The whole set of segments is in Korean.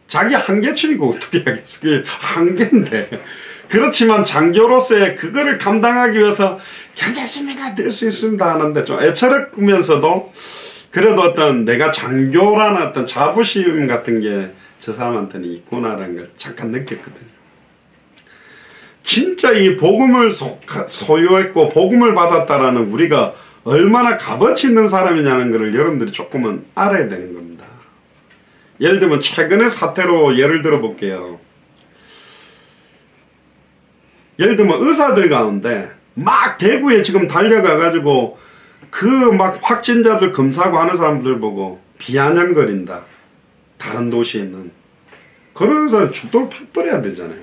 자기 한계치니까 어떻게 하겠어. 그게 한계인데. 그렇지만 장교로서의 그거를 감당하기 위해서 괜찮습니다, 될 수 있습니다 하는데 좀 애처롭으면서도 그래도 어떤 내가 장교라는 어떤 자부심 같은 게 저 사람한테는 있구나라는 걸 잠깐 느꼈거든요. 진짜 이 복음을 소유했고 복음을 받았다라는 우리가 얼마나 값어치 있는 사람이냐는 것을 여러분들이 조금은 알아야 되는 겁니다. 예를 들면 최근의 사태로 예를 들어 볼게요. 예를 들면 의사들 가운데 막 대구에 지금 달려가 가지고 그 막 확진자들 검사하고 하는 사람들 보고 비아냥거린다. 다른 도시에 있는 그런 의사는 죽도록 팍버려야 되잖아요.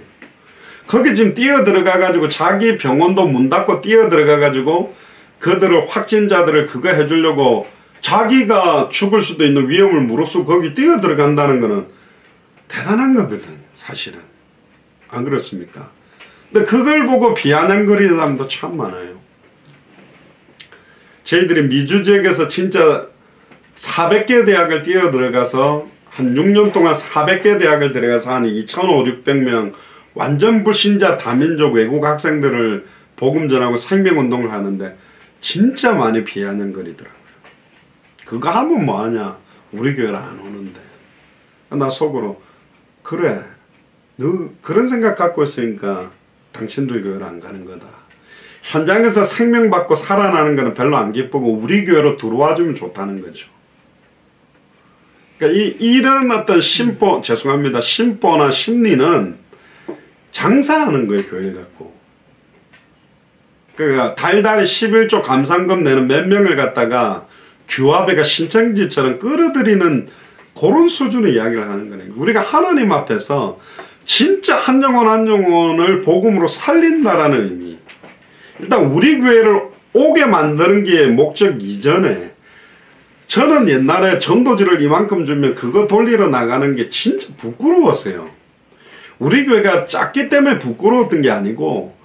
거기 지금 뛰어 들어가 가지고 자기 병원도 문 닫고 뛰어 들어가 가지고 그들을 확진자들을 그거 해주려고 자기가 죽을 수도 있는 위험을 무릅쓰고 거기 뛰어 들어간다는 거는 대단한 거거든 사실은. 안 그렇습니까? 근데 그걸 보고 비아냥거리는 사람도 참 많아요. 저희들이 미주 지역에서 진짜 400개 대학을 뛰어 들어가서 한 6년 동안 400개 대학을 들어가서 한 2,500, 600명 완전 불신자 다민족 외국 학생들을 복음 전하고 생명운동을 하는데 진짜 많이 비아냥거리더라고요. 그거 하면 뭐하냐, 우리 교회를 안 오는데. 나 속으로 그래, 너 그런 생각 갖고 있으니까 당신들 교회를 안 가는 거다. 현장에서 생명받고 살아나는 거는 별로 안 기쁘고 우리 교회로 들어와주면 좋다는 거죠. 그러니까 이런 어떤 심보나 심리는 장사하는 거예요, 교회 갖고. 그러니까 달달 11조 감상금 내는 몇 명을 갖다가 규화배가 신천지처럼 끌어들이는 그런 수준의 이야기를 하는 거예요. 우리가 하나님 앞에서 진짜 한 영혼 한 영혼을 복음으로 살린다라는 의미. 일단 우리 교회를 오게 만드는 게 목적 이전에 저는 옛날에 전도지를 이만큼 주면 그거 돌리러 나가는 게 진짜 부끄러웠어요. 우리 교회가 작기 때문에 부끄러웠던 게 아니고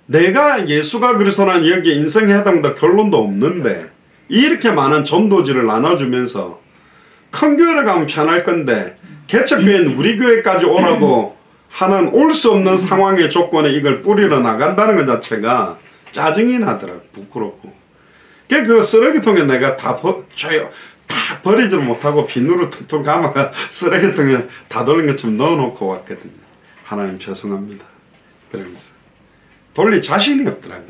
내가 예수가 그리스도라는 여기에 인생해당도 결론도 없는데 이렇게 많은 전도지를 나눠주면서 큰 교회를 가면 편할 건데 개척교회는 우리 교회까지 오라고 하는 올 수 없는 상황의 조건에 이걸 뿌리러 나간다는 것 자체가 짜증이 나더라고. 부끄럽고. 그 쓰레기통에 내가 다 버리지를 못하고 비누로 퉁퉁 감아가 쓰레기통에 다 돌린 것처럼 넣어놓고 왔거든요. 하나님 죄송합니다. 그러면서 돌릴 자신이 없더라고요.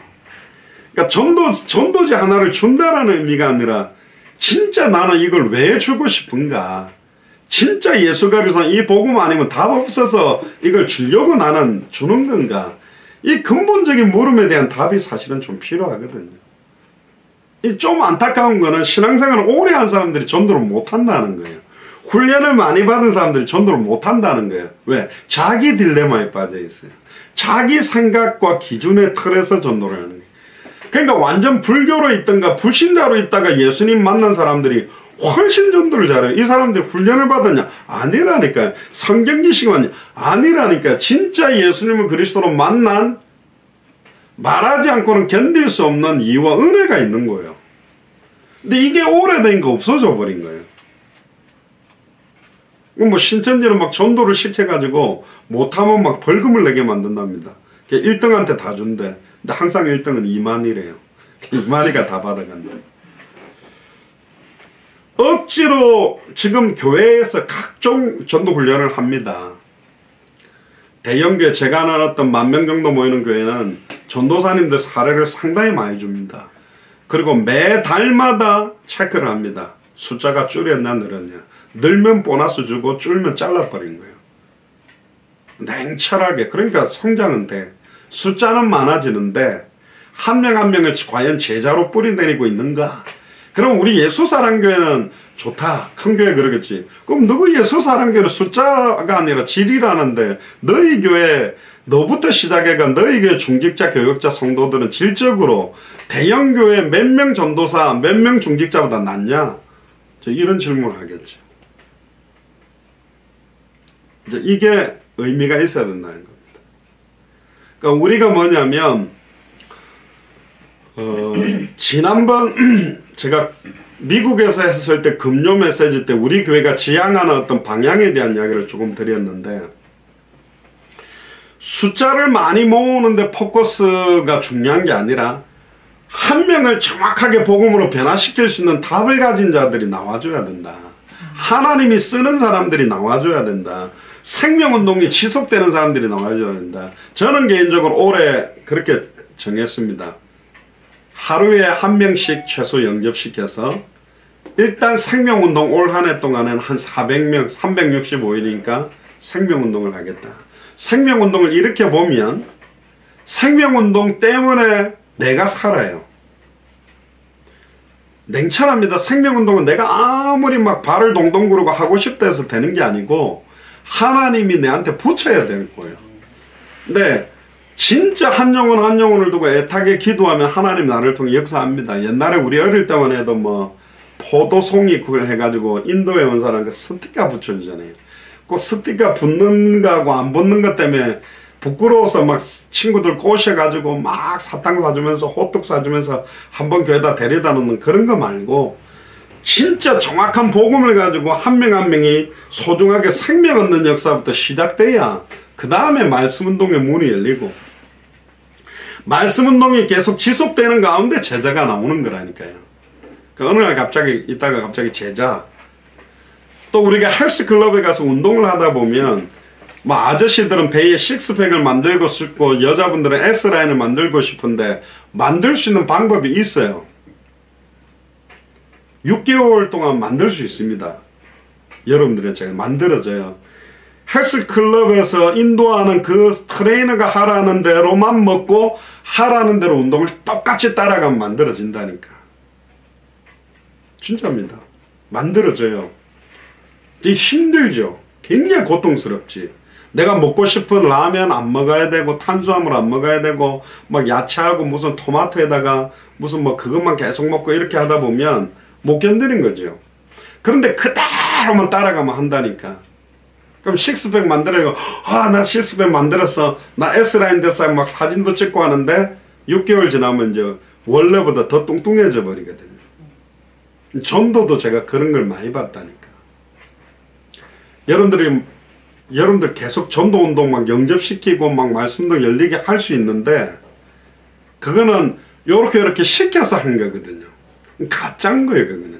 그러니까 전도지 하나를 준다라는 의미가 아니라 진짜 나는 이걸 왜 주고 싶은가. 진짜 예수가 그리스도 이 복음 아니면 답 없어서 이걸 주려고 나는 주는 건가. 이 근본적인 물음에 대한 답이 사실은 좀 필요하거든요. 이 좀 안타까운 거는 신앙생활을 오래 한 사람들이 전도를 못한다는 거예요. 훈련을 많이 받은 사람들이 전도를 못한다는 거예요. 왜? 자기 딜레마에 빠져 있어요. 자기 생각과 기준의 틀에서 전도를 하는 거예요. 그러니까 완전 불교로 있던가 불신자로 있다가 예수님 만난 사람들이 훨씬 전도를 잘해요. 이 사람들이 훈련을 받았냐? 아니라니까요. 성경 지식이 맞냐? 아니라니까요. 진짜 예수님을 그리스도로 만난 말하지 않고는 견딜 수 없는 이유와 은혜가 있는 거예요. 근데 이게 오래되니까 없어져 버린 거예요. 뭐 신천지는 막 전도를 시켜가지고 못하면 막 벌금을 내게 만든답니다. 1등한테 다 준대. 근데 항상 1등은 2만이래요. 2만이가 다 받아간다. 억지로 지금 교회에서 각종 전도훈련을 합니다. 대형교회, 제가 알았던 10,000명 정도 모이는 교회는 전도사님들 사례를 상당히 많이 줍니다. 그리고 매달마다 체크를 합니다. 숫자가 줄였냐 늘었냐. 늘면 보너스 주고 줄면 잘라버린 거예요. 냉철하게. 그러니까 성장은 돼. 숫자는 많아지는데 한 명 한 명을 과연 제자로 뿌리내리고 있는가. 그럼 우리 예수사랑교회는 좋다. 큰 교회 그러겠지. 그럼 너희 예수사랑교회는 숫자가 아니라 질이라는데 너희 교회 너부터 시작해가 너희 교회 중직자 교역자 성도들은 질적으로 대형교회 몇 명 전도사 몇 명 중직자보다 낫냐? 이런 질문을 하겠죠. 이제 이게 의미가 있어야 된다는 겁니다. 그러니까 우리가 뭐냐면 지난번 제가 미국에서 했을 때 금요 메시지 때 우리 교회가 지향하는 어떤 방향에 대한 이야기를 조금 드렸는데, 숫자를 많이 모으는데 포커스가 중요한 게 아니라 한 명을 정확하게 복음으로 변화시킬 수 있는 답을 가진 자들이 나와줘야 된다. 하나님이 쓰는 사람들이 나와줘야 된다. 생명운동이 지속되는 사람들이 나와줘야 된다. 저는 개인적으로 올해 그렇게 정했습니다. 하루에 한 명씩 최소 영접시켜서 일단 생명운동 올 한 해 동안은 한 400명, 365일이니까 생명운동을 하겠다. 생명운동을 이렇게 보면 생명운동 때문에 내가 살아요. 냉철합니다. 생명운동은 내가 아무리 막 발을 동동 구르고 하고 싶다 해서 되는 게 아니고 하나님이 내한테 붙여야 될 거예요. 근데 진짜 한 영혼 한 영혼을 두고 애타게 기도하면 하나님 나를 통해 역사합니다. 옛날에 우리 어릴 때만 해도 뭐 포도송이 그걸 해가지고 인도에 온 사람 그 스티커 붙여주잖아요. 그 스티커 붙는 거하고 안 붙는 것 때문에 부끄러워서 막 친구들 꼬셔가지고 막 사탕 사주면서 호떡 사주면서 한번 교회다 데려다 놓는 그런 거 말고 진짜 정확한 복음을 가지고 한 명 한 명이 소중하게 생명 얻는 역사부터 시작돼야 그 다음에 말씀운동의 문이 열리고 말씀운동이 계속 지속되는 가운데 제자가 나오는 거라니까요. 어느 날 갑자기 있다가 갑자기 제자, 또 우리가 헬스클럽에 가서 운동을 하다 보면 뭐 아저씨들은 배에 식스팩을 만들고 싶고 여자분들은 S라인을 만들고 싶은데 만들 수 있는 방법이 있어요. 6개월 동안 만들 수 있습니다. 여러분들은 제가 만들어져요. 헬스클럽에서 인도하는 그 트레이너가 하라는 대로만 먹고 하라는 대로 운동을 똑같이 따라가면 만들어진다니까. 진짜입니다. 만들어져요. 이게 힘들죠. 굉장히 고통스럽지. 내가 먹고 싶은 라면 안 먹어야 되고 탄수화물 안 먹어야 되고 막 야채하고 무슨 토마토에다가 무슨 뭐 그것만 계속 먹고 이렇게 하다 보면 못 견디는 거죠. 그런데 그대로만 따라가면 한다니까. 그럼 식스팩 만들어요. 아, 나 식스팩 만들었어. 나 S라인 됐어. 막 사진도 찍고 하는데 6개월 지나면 이제 원래보다 더 뚱뚱해져 버리거든요. 전도도 제가 그런 걸 많이 봤다니까. 여러분들 계속 전도 운동 막 영접시키고 막 말씀도 열리게 할 수 있는데 그거는 요렇게 시켜서 한 거거든요. 가짜인 거예요, 그거는요.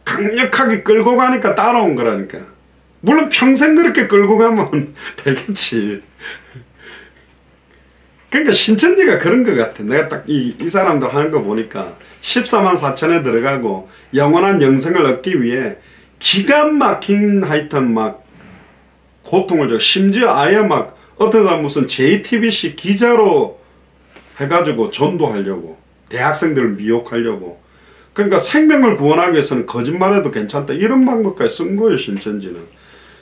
강력하게 끌고 가니까 따라온 거라니까. 물론 평생 그렇게 끌고 가면 되겠지. 그러니까 신천지가 그런 것 같아. 내가 딱 이 사람들 하는 거 보니까 14만 4천에 들어가고 영원한 영생을 얻기 위해 기가 막힌 하여튼 막 고통을 줘. 심지어 아예 막 어떤 사람 무슨 JTBC 기자로 해가지고 전도하려고 대학생들을 미혹하려고. 그러니까 생명을 구원하기 위해서는 거짓말해도 괜찮다 이런 방법까지 쓴 거예요. 신천지는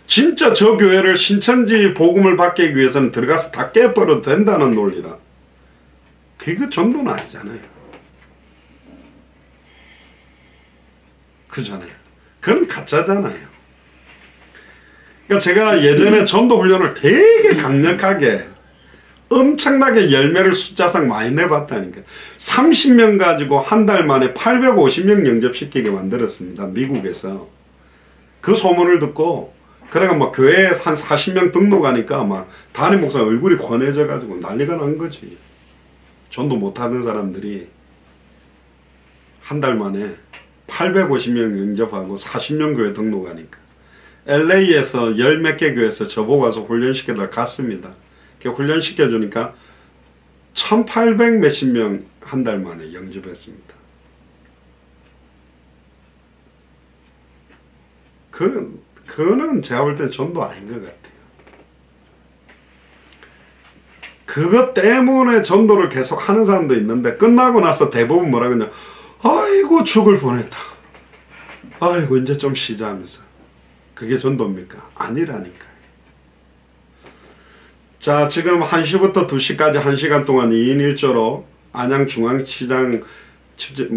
진짜 저 교회를 신천지 복음을 받기 위해서는 들어가서 다 깨버려도 된다는 논리라. 그게 전도는 아니잖아요. 그잖아요. 그건 가짜잖아요. 그러니까 제가 예전에 전도 훈련을 되게 강력하게 엄청나게 열매를 숫자상 많이 내봤다니까. 30명 가지고 한 달 만에 850명 영접시키게 만들었습니다. 미국에서. 그 소문을 듣고 그래가 막 교회에 한 40명 등록하니까 막 담임 목사 얼굴이 권해져 가지고 난리가 난 거지. 전도 못하는 사람들이 한 달 만에 850명 영접하고 40명 교회 등록하니까. LA에서 열 몇 개 교회에서 저보고 와서 훈련시켜달라 갔습니다. 훈련시켜주니까 1800 몇십 명 한 달 만에 영접했습니다. 그거는 제가 볼 때 전도 아닌 것 같아요. 그것 때문에 전도를 계속 하는 사람도 있는데 끝나고 나서 대부분 뭐라 그러냐. 아이고 죽을 뻔했다. 아이고 이제 좀 쉬자 하면서. 그게 전도입니까? 아니라니까요. 자, 지금 1시부터 2시까지 1시간 동안 2인 1조로 안양중앙시장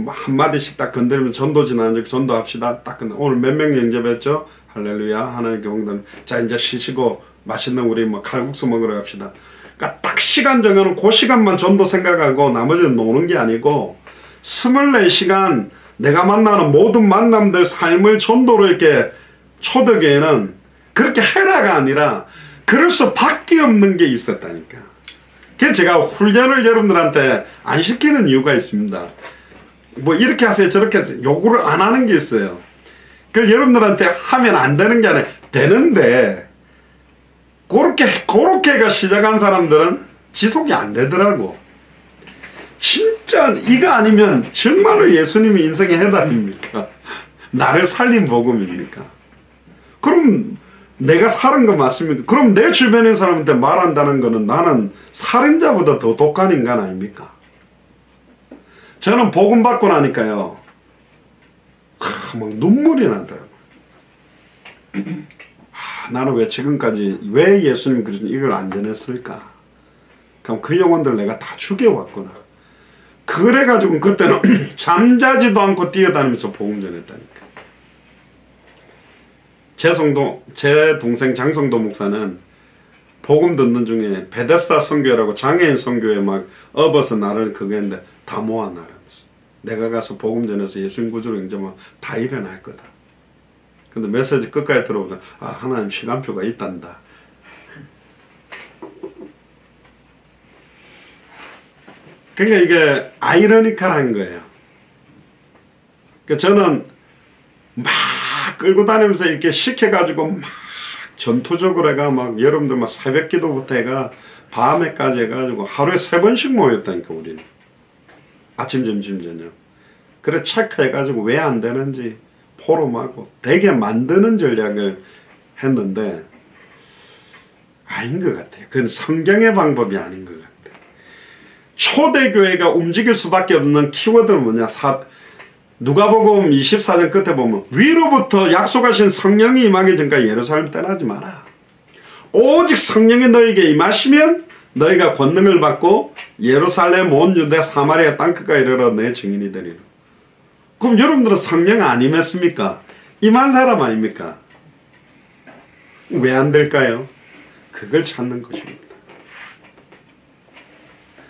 한마디씩 딱 건드리면 전도 지나는 전도합시다. 딱 끝나. 오늘 몇 명 영접했죠? 할렐루야. 하나님께 영광. 자, 이제 쉬시고 맛있는 우리 뭐 칼국수 먹으러 갑시다. 그러니까 딱 시간 정해놓은 그 시간만 전도 생각하고 나머지는 노는 게 아니고 24시간 내가 만나는 모든 만남들 삶을 전도로 이렇게 초대교회는 그렇게 해라가 아니라 그럴 수밖에 없는 게 있었다니까. 그래서 제가 훈련을 여러분들한테 안 시키는 이유가 있습니다. 뭐 이렇게 하세요 저렇게 하세요 요구를 안 하는 게 있어요. 그걸 여러분들한테 하면 안 되는 게 아니라 되는데 그렇게가 시작한 사람들은 지속이 안 되더라고. 진짜 이거 아니면 정말로 예수님이 인생의 해답입니까? 나를 살린 복음입니까? 그럼 내가 살은 거 맞습니까? 그럼 내 주변의 사람한테 말한다는 거는 나는 살인자보다 더 독한 인간 아닙니까? 저는 복음 받고 나니까요 막 눈물이 나더라고요. 나는 왜 지금까지 왜 예수님 그러신 이걸 안 전했을까? 그럼 그 영혼들 내가 다 죽여왔구나. 그래가지고 그때는 잠자지도 않고 뛰어다니면서 복음 전했다니까. 제 동생 장성도 목사는 복음 듣는 중에 베데스다 선교회라고 장애인 선교회 막 업어서 나를 그거 했는데 다 모아 나라면서 내가 가서 복음 전해서 예수님 구주로 인정하면 다 일어날 거다. 근데 메시지 끝까지 들어보면 하나님 시간표가 있단다. 그러니까 이게 아이러니컬한 거예요. 그러니까 저는 막 끌고 다니면서 이렇게 시켜가지고 막 전투적으로 해가 막 여러분들 막 새벽 기도부터 해가 밤에까지 해가지고 하루에 3번씩 모였다니까 우리는. 아침 점심 저녁. 그래 체크해가지고 왜 안 되는지 포럼하고 되게 만드는 전략을 했는데 아닌 것 같아요. 그건 성경의 방법이 아닌 것 같아요. 초대교회가 움직일 수밖에 없는 키워드는 뭐냐? 누가복음 24장 끝에 보면 위로부터 약속하신 성령이 임하기 전까지 예루살렘 떠나지 마라. 오직 성령이 너에게 임하시면 너희가 권능을 받고 예루살렘 온 유대 사마리아 땅끝까지 이르러 내 증인이 되리라. 그럼 여러분들은 성령 안 임했습니까? 임한 사람 아닙니까? 왜 안 될까요? 그걸 찾는 것입니다.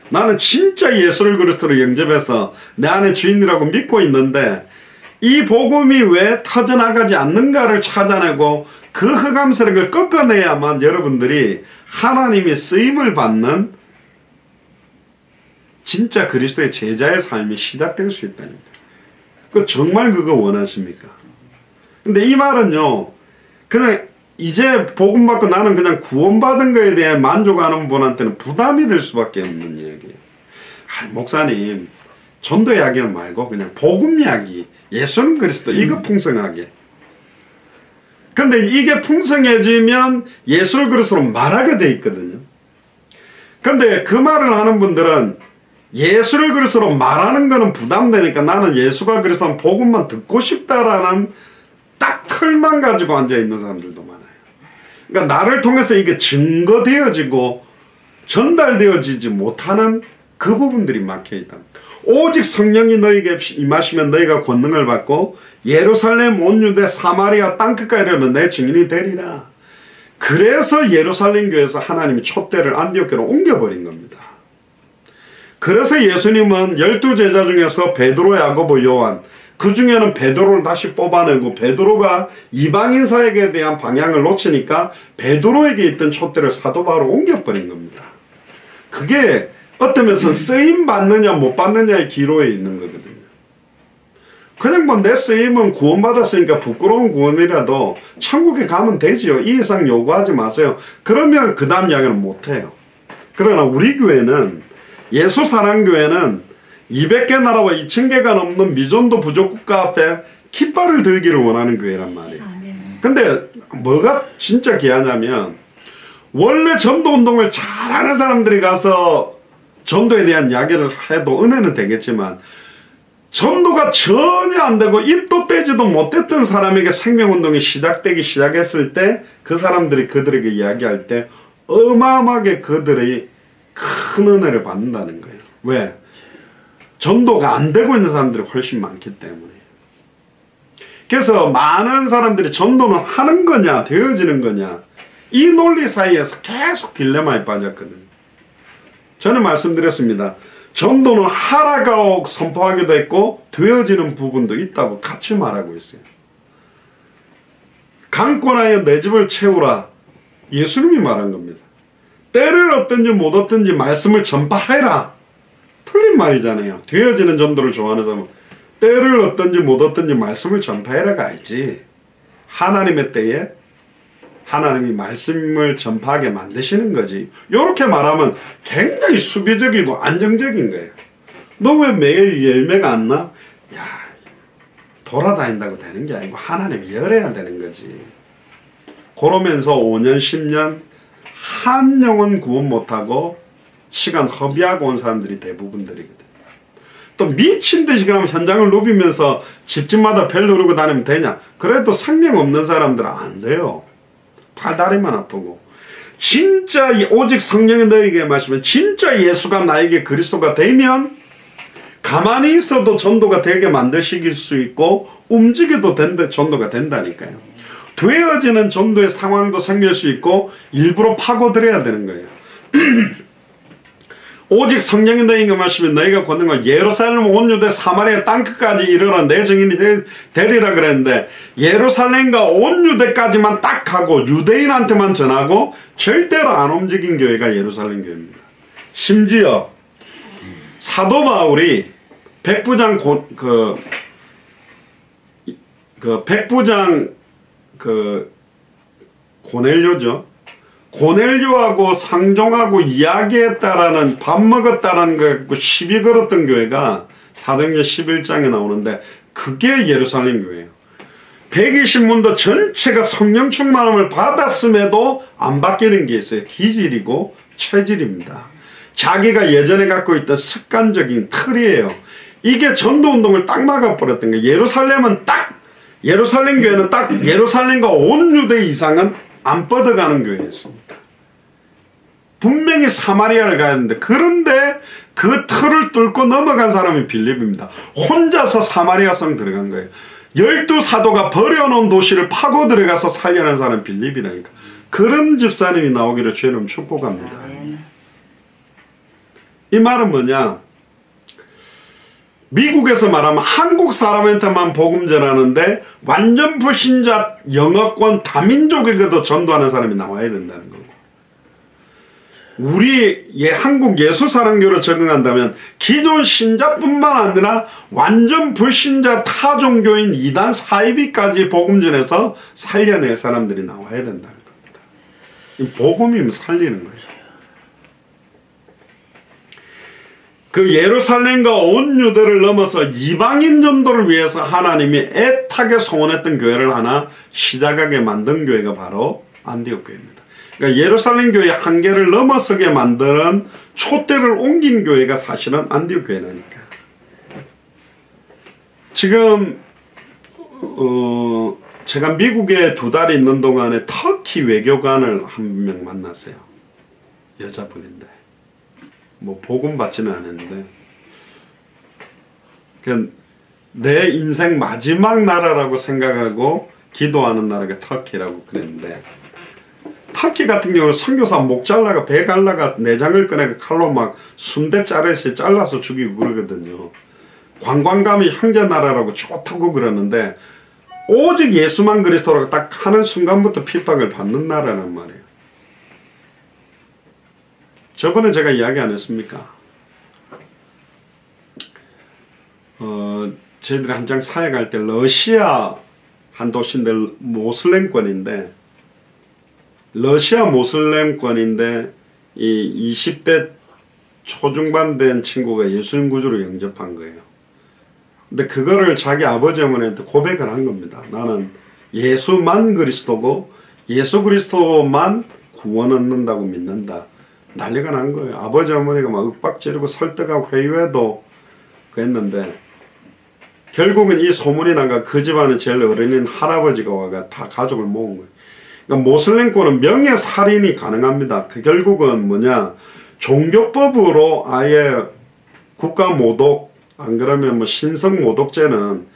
나는 진짜 예수를 그리스도로 영접해서 내 안에 주인이라고 믿고 있는데 이 복음이 왜 터져나가지 않는가를 찾아내고 그 흑암세력을 꺾어내야만 여러분들이 하나님의 쓰임을 받는 진짜 그리스도의 제자의 삶이 시작될 수 있다니까. 정말 그거 원하십니까? 근데 이 말은요 그냥 이제 복음 받고 나는 그냥 구원받은 거에 대해 만족하는 분한테는 부담이 될 수밖에 없는 이야기예요. 목사님 전도 이야기는 말고 그냥 복음 이야기 예수는 그리스도 이거 풍성하게. 근데 이게 풍성해지면 예수를 그리스도로 말하게 돼 있거든요. 근데 그 말을 하는 분들은 예수를 그리스도로 말하는 거는 부담되니까 나는 예수가 그리스도 복음만 듣고 싶다라는 딱 틀만 가지고 앉아있는 사람들도 많아요. 그러니까 나를 통해서 이게 증거되어지고 전달되어지지 못하는 그 부분들이 막혀있다. 오직 성령이 너에게 임하시면 너희가 권능을 받고 예루살렘 온 유대 사마리아 땅끝까지 이르러 내 증인이 되리라. 그래서 예루살렘 교회에서 하나님이 촛대를 안디옥교로 옮겨버린 겁니다. 그래서 예수님은 12제자 중에서 베드로, 야고보, 요한 그 중에는 베드로를 다시 뽑아내고 베드로가 이방인 사역에 대한 방향을 놓치니까 베드로에게 있던 촛대를 사도 바울로 옮겨버린 겁니다. 그게 어떤 면에서 쓰임 받느냐 못 받느냐의 기로에 있는 거거든요. 그냥 뭐 내 쓰임은 구원받았으니까 부끄러운 구원이라도 천국에 가면 되지요. 이 이상 요구하지 마세요. 그러면 그 다음 이야기는 못해요. 그러나 우리 교회는 예수 사랑교회는 200개 나라와 2000개가 넘는 미전도 부족국가 앞에 깃발을 들기를 원하는 교회란 말이에요. 근데 뭐가 진짜 귀하냐면 원래 전도운동을 잘하는 사람들이 가서 전도에 대한 이야기를 해도 은혜는 되겠지만 전도가 전혀 안 되고 입도 떼지도 못했던 사람에게 생명운동이 시작되기 시작했을 때 그 사람들이 그들에게 이야기할 때 어마어마하게 그들의 큰 은혜를 받는다는 거예요. 왜? 전도가 안 되고 있는 사람들이 훨씬 많기 때문에. 그래서 많은 사람들이 전도는 하는 거냐 되어지는 거냐 이 논리 사이에서 계속 딜레마에 빠졌거든요. 저는 말씀드렸습니다. 전도는 하라고 선포하기도 했고 되어지는 부분도 있다고 같이 말하고 있어요. 강권하여 내 집을 채우라. 예수님이 말한 겁니다. 때를 얻든지 못 얻든지 말씀을 전파해라. 틀린 말이잖아요. 되어지는 전도를 좋아하는 사람은 때를 얻든지 못 얻든지 말씀을 전파해라가 아니지. 하나님의 때에 하나님이 말씀을 전파하게 만드시는 거지. 이렇게 말하면 굉장히 수비적이고 안정적인 거예요. 너 왜 매일 열매가 안 나? 야, 돌아다닌다고 되는 게 아니고 하나님이 열어야 되는 거지. 그러면서 5년 10년 한 영혼 구원 못하고 시간 허비하고 온 사람들이 대부분들이거든. 또 미친 듯이 그럼 현장을 누비면서 집집마다 벨 누르고 다니면 되냐? 그래도 생명 없는 사람들은 안 돼요. 팔다리만 아프고. 진짜 오직 성령이 너에게 마시면 진짜 예수가 나에게 그리스도가 되면 가만히 있어도 전도가 되게 만드실 수 있고 움직여도 전도가 된다니까요. 되어지는 전도의 상황도 생길 수 있고 일부러 파고들여야 되는 거예요. 오직 성령이 너희에게 마시면 너희가 걷는 걸 예루살렘 온 유대 사마리아 땅끝까지 이르러 내 증인이 되리라 그랬는데 예루살렘과 온 유대까지만 딱 하고 유대인한테만 전하고 절대로 안 움직인 교회가 예루살렘 교회입니다. 심지어 사도 바울이 백부장 고넬료죠. 고넬료하고 상종하고 이야기했다라는 밥 먹었다라는 거 갖고 시비 걸었던 교회가 사도행전 11장에 나오는데 그게 예루살렘 교회예요. 120문도 전체가 성령 충만함을 받았음에도 안 바뀌는 게 있어요. 기질이고 체질입니다. 자기가 예전에 갖고 있던 습관적인 틀이에요. 이게 전도운동을 딱 막아버렸던 거예요. 예루살렘 교회는 딱 예루살렘과 온 유대 이상은 안 뻗어가는 교회였습니다. 분명히 사마리아를 가야 하는데 그런데 그 틀을 뚫고 넘어간 사람이 빌립입니다. 혼자서 사마리아 성 들어간 거예요. 12사도가 버려놓은 도시를 파고 들어가서 살려낸 사람이 빌립이라니까. 그런 집사님이 나오기를 주님 축복합니다. 이 말은 뭐냐? 미국에서 말하면 한국 사람한테만 복음 전하는데 완전 불신자 영어권 다민족에게도 전도하는 사람이 나와야 된다는 거고. 우리 한국 예수사랑교로 적응한다면 기존 신자뿐만 아니라 완전 불신자 타종교인 이단 사이비까지 복음 전해서 살려낼 사람들이 나와야 된다는 겁니다. 이 복음이면 살리는 거예요. 그 예루살렘과 온 유대를 넘어서 이방인 전도를 위해서 하나님이 애타게 소원했던 교회를 하나 시작하게 만든 교회가 바로 안디옥 교회입니다. 그러니까 예루살렘 교회 한계를 넘어서게 만드는 촛대를 옮긴 교회가 사실은 안디옥 교회라니까. 지금 제가 미국에 2달 있는 동안에 터키 외교관을 한 명 만났어요. 여자분인데. 뭐 복음 받지는 않았는데 내 인생 마지막 나라라고 생각하고 기도하는 나라가 터키라고 그랬는데 터키 같은 경우는 선교사 목 잘라가 배 갈라가 내장을 꺼내가 칼로 막 순대 자르듯이 잘라서 죽이고 그러거든요. 관광감이 형제 나라라고 좋다고 그러는데 오직 예수만 그리스도라고 딱 하는 순간부터 핍박을 받는 나라란 말이에요. 저번에 제가 이야기 안 했습니까? 저희들이 한창 사역할 때 러시아 한 도시인데 모슬렘권인데 러시아 모슬렘권인데 이 20대 초중반 된 친구가 예수님 구주로 영접한 거예요. 근데 그거를 자기 아버지 어머니한테 고백을 한 겁니다. 나는 예수만 그리스도고 예수 그리스도만 구원 얻는다고 믿는다. 난리가 난 거예요. 아버지 어머니가 막 윽박지르고 설득하고 회유해도 그랬는데 결국은 이 소문이 나가 그 집안의 제일 어린인 할아버지가 와가 다 가족을 모은 거예요. 그러니까 모슬렘권은 명예살인이 가능합니다. 그 결국은 뭐냐, 종교법으로 아예 국가모독, 안 그러면 뭐 신성모독죄는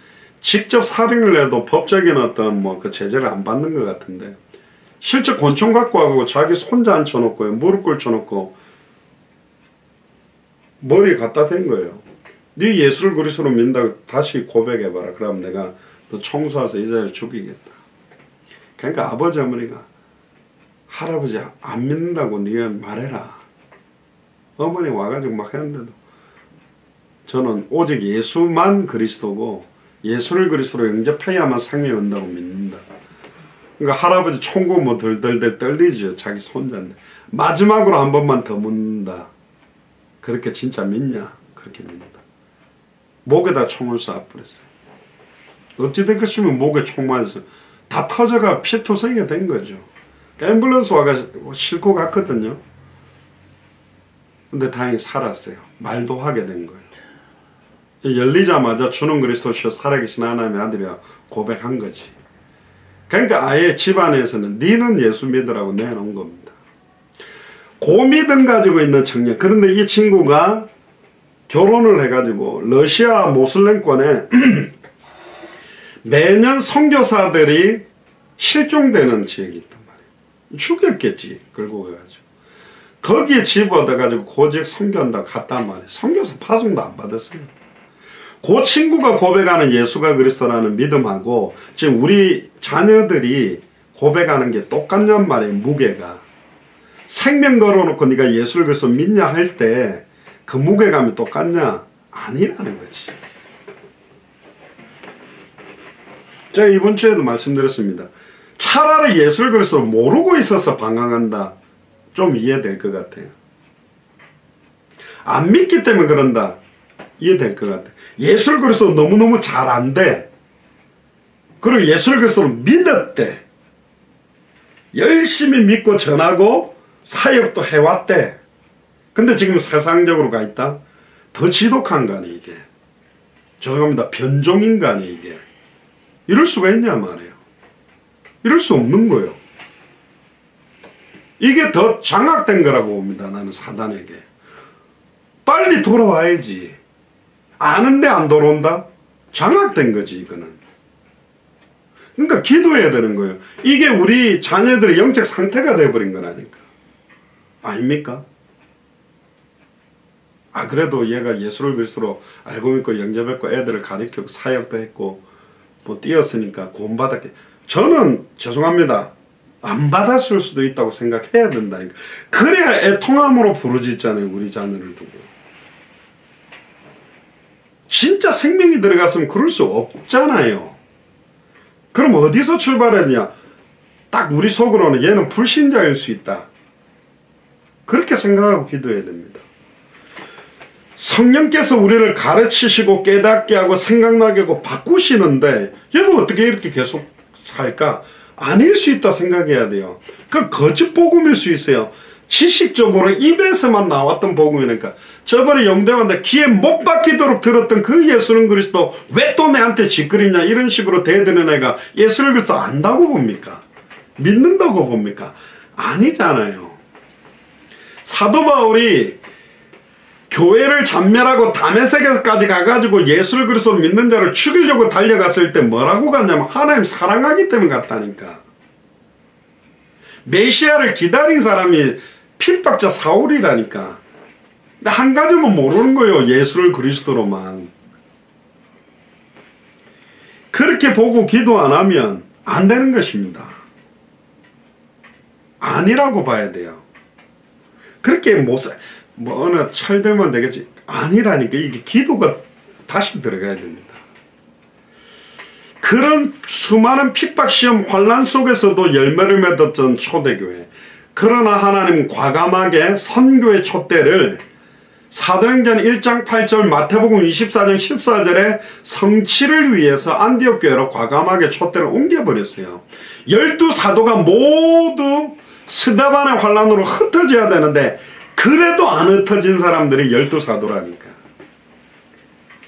직접 살인을 해도 법적인 어떤 뭐 그 제재를 안 받는 것 같은데 실제 권총 갖고 하고 자기 손자 앉혀놓고 무릎 꿇쳐놓고 머리에 갖다 댄 거예요. 네 예수를 그리스도로 믿는다고 다시 고백해봐라. 그럼 내가 너 청소해서 이 자리를 죽이겠다. 그러니까 아버지 어머니가 할아버지 안 믿는다고 네가 말해라. 어머니 와가지고 막 했는데도 저는 오직 예수만 그리스도고 예수를 그리스도로 영접해야만 생명이 온다고 믿는다. 그러니까 할아버지 총구 뭐 덜덜덜 떨리죠. 자기 손자인데 마지막으로 한 번만 더 묻는다. 그렇게 진짜 믿냐? 그렇게 믿는다. 목에다 총을 쏴버렸어요. 어찌된 것이면 목에 총 맞아서 다 터져가 피투성이가 된 거죠. 앰뷸런스 와가 싣고 갔거든요. 근데 다행히 살았어요. 말도 하게 된 거예요. 열리자마자 주는 그리스도시여 살아계신 하나님의 아들이라 고백한 거지. 그러니까 아예 집안에서는 니는 예수 믿으라고 내놓은 겁니다. 그 믿음 가지고 있는 청년. 그런데 이 친구가 결혼을 해가지고 러시아 모슬렘권에 매년 선교사들이 실종되는 지역이 있단 말이에요. 죽였겠지. 끌고 가가지고. 거기에 집 얻어가지고 그 지역 선교한다고 갔단 말이에요. 선교사 파송도 안 받았어요. 그 친구가 고백하는 예수가 그리스도라는 믿음하고 지금 우리 자녀들이 고백하는 게 똑같냔 말이에요. 무게가. 생명 걸어놓고 네가 예수를 그리스도 믿냐 할 때 그 무게감이 똑같냐? 아니라는 거지. 제가 이번 주에도 말씀드렸습니다. 차라리 예수를 그리스도 모르고 있어서 방황한다. 좀 이해될 것 같아요. 안 믿기 때문에 그런다. 이해될 것 같아요. 예수를 그리스도 너무너무 잘 안 돼. 그리고 예수를 그리스도를 믿었대. 열심히 믿고 전하고 사역도 해왔대. 근데 지금 세상적으로 가 있다? 더 지독한 거 아니에요, 이게. 죄송합니다. 변종인간이 이게. 이럴 수가 있냐 말이에요. 이럴 수 없는 거예요. 이게 더 장악된 거라고 봅니다. 나는 사단에게. 빨리 돌아와야지. 아는데 안 돌아온다? 장악된 거지 이거는. 그러니까 기도해야 되는 거예요. 이게 우리 자녀들의 영적 상태가 되어버린 거라니까. 아닙니까? 아 그래도 얘가 예수를 그리스도로 알고 믿고 영접했고 애들을 가르치고 사역도 했고 뭐 뛰었으니까 구원받았게. 저는 죄송합니다. 안 받았을 수도 있다고 생각해야 된다니까. 그래야 애통함으로 부르짖잖아요. 우리 자녀를 두고. 진짜 생명이 들어갔으면 그럴 수 없잖아요. 그럼 어디서 출발했냐? 딱 우리 속으로는 얘는 불신자일 수 있다. 그렇게 생각하고 기도해야 됩니다. 성령께서 우리를 가르치시고 깨닫게 하고 생각나게 하고 바꾸시는데 얘가 어떻게 이렇게 계속 살까? 아닐 수 있다 생각해야 돼요. 그 거짓 복음일 수 있어요. 지식적으로 입에서만 나왔던 복음이니까. 저번에 영대한테 귀에 못 박히도록 들었던 그 예수는 그리스도 왜 또 내한테 짓거리냐 이런 식으로 대드는 애가 예수를 그리스도 안다고 봅니까? 믿는다고 봅니까? 아니잖아요. 사도 바울이 교회를 잔멸하고 다메섹에까지 가가지고 예수를 그리스도 믿는 자를 죽이려고 달려갔을 때 뭐라고 갔냐면 하나님 사랑하기 때문에 갔다니까. 메시아를 기다린 사람이 핍박자 사울이라니까. 근데 한 가지만 모르는 거예요. 예수를 그리스도로만. 그렇게 보고 기도 안 하면 안 되는 것입니다. 아니라고 봐야 돼요. 그렇게 뭐 어느 철들면 되겠지. 아니라니까. 이게 기도가 다시 들어가야 됩니다. 그런 수많은 핍박시험 환란 속에서도 열매를 맺었던 초대교회. 그러나 하나님 과감하게 선교의 촛대를 사도행전 1장 8절 마태복음 24장 14절에 성취를 위해서 안디옥 교회로 과감하게 촛대를 옮겨버렸어요. 12사도가 모두 스데반의 환란으로 흩어져야 되는데 그래도 안 흩어진 사람들이 12사도라니까.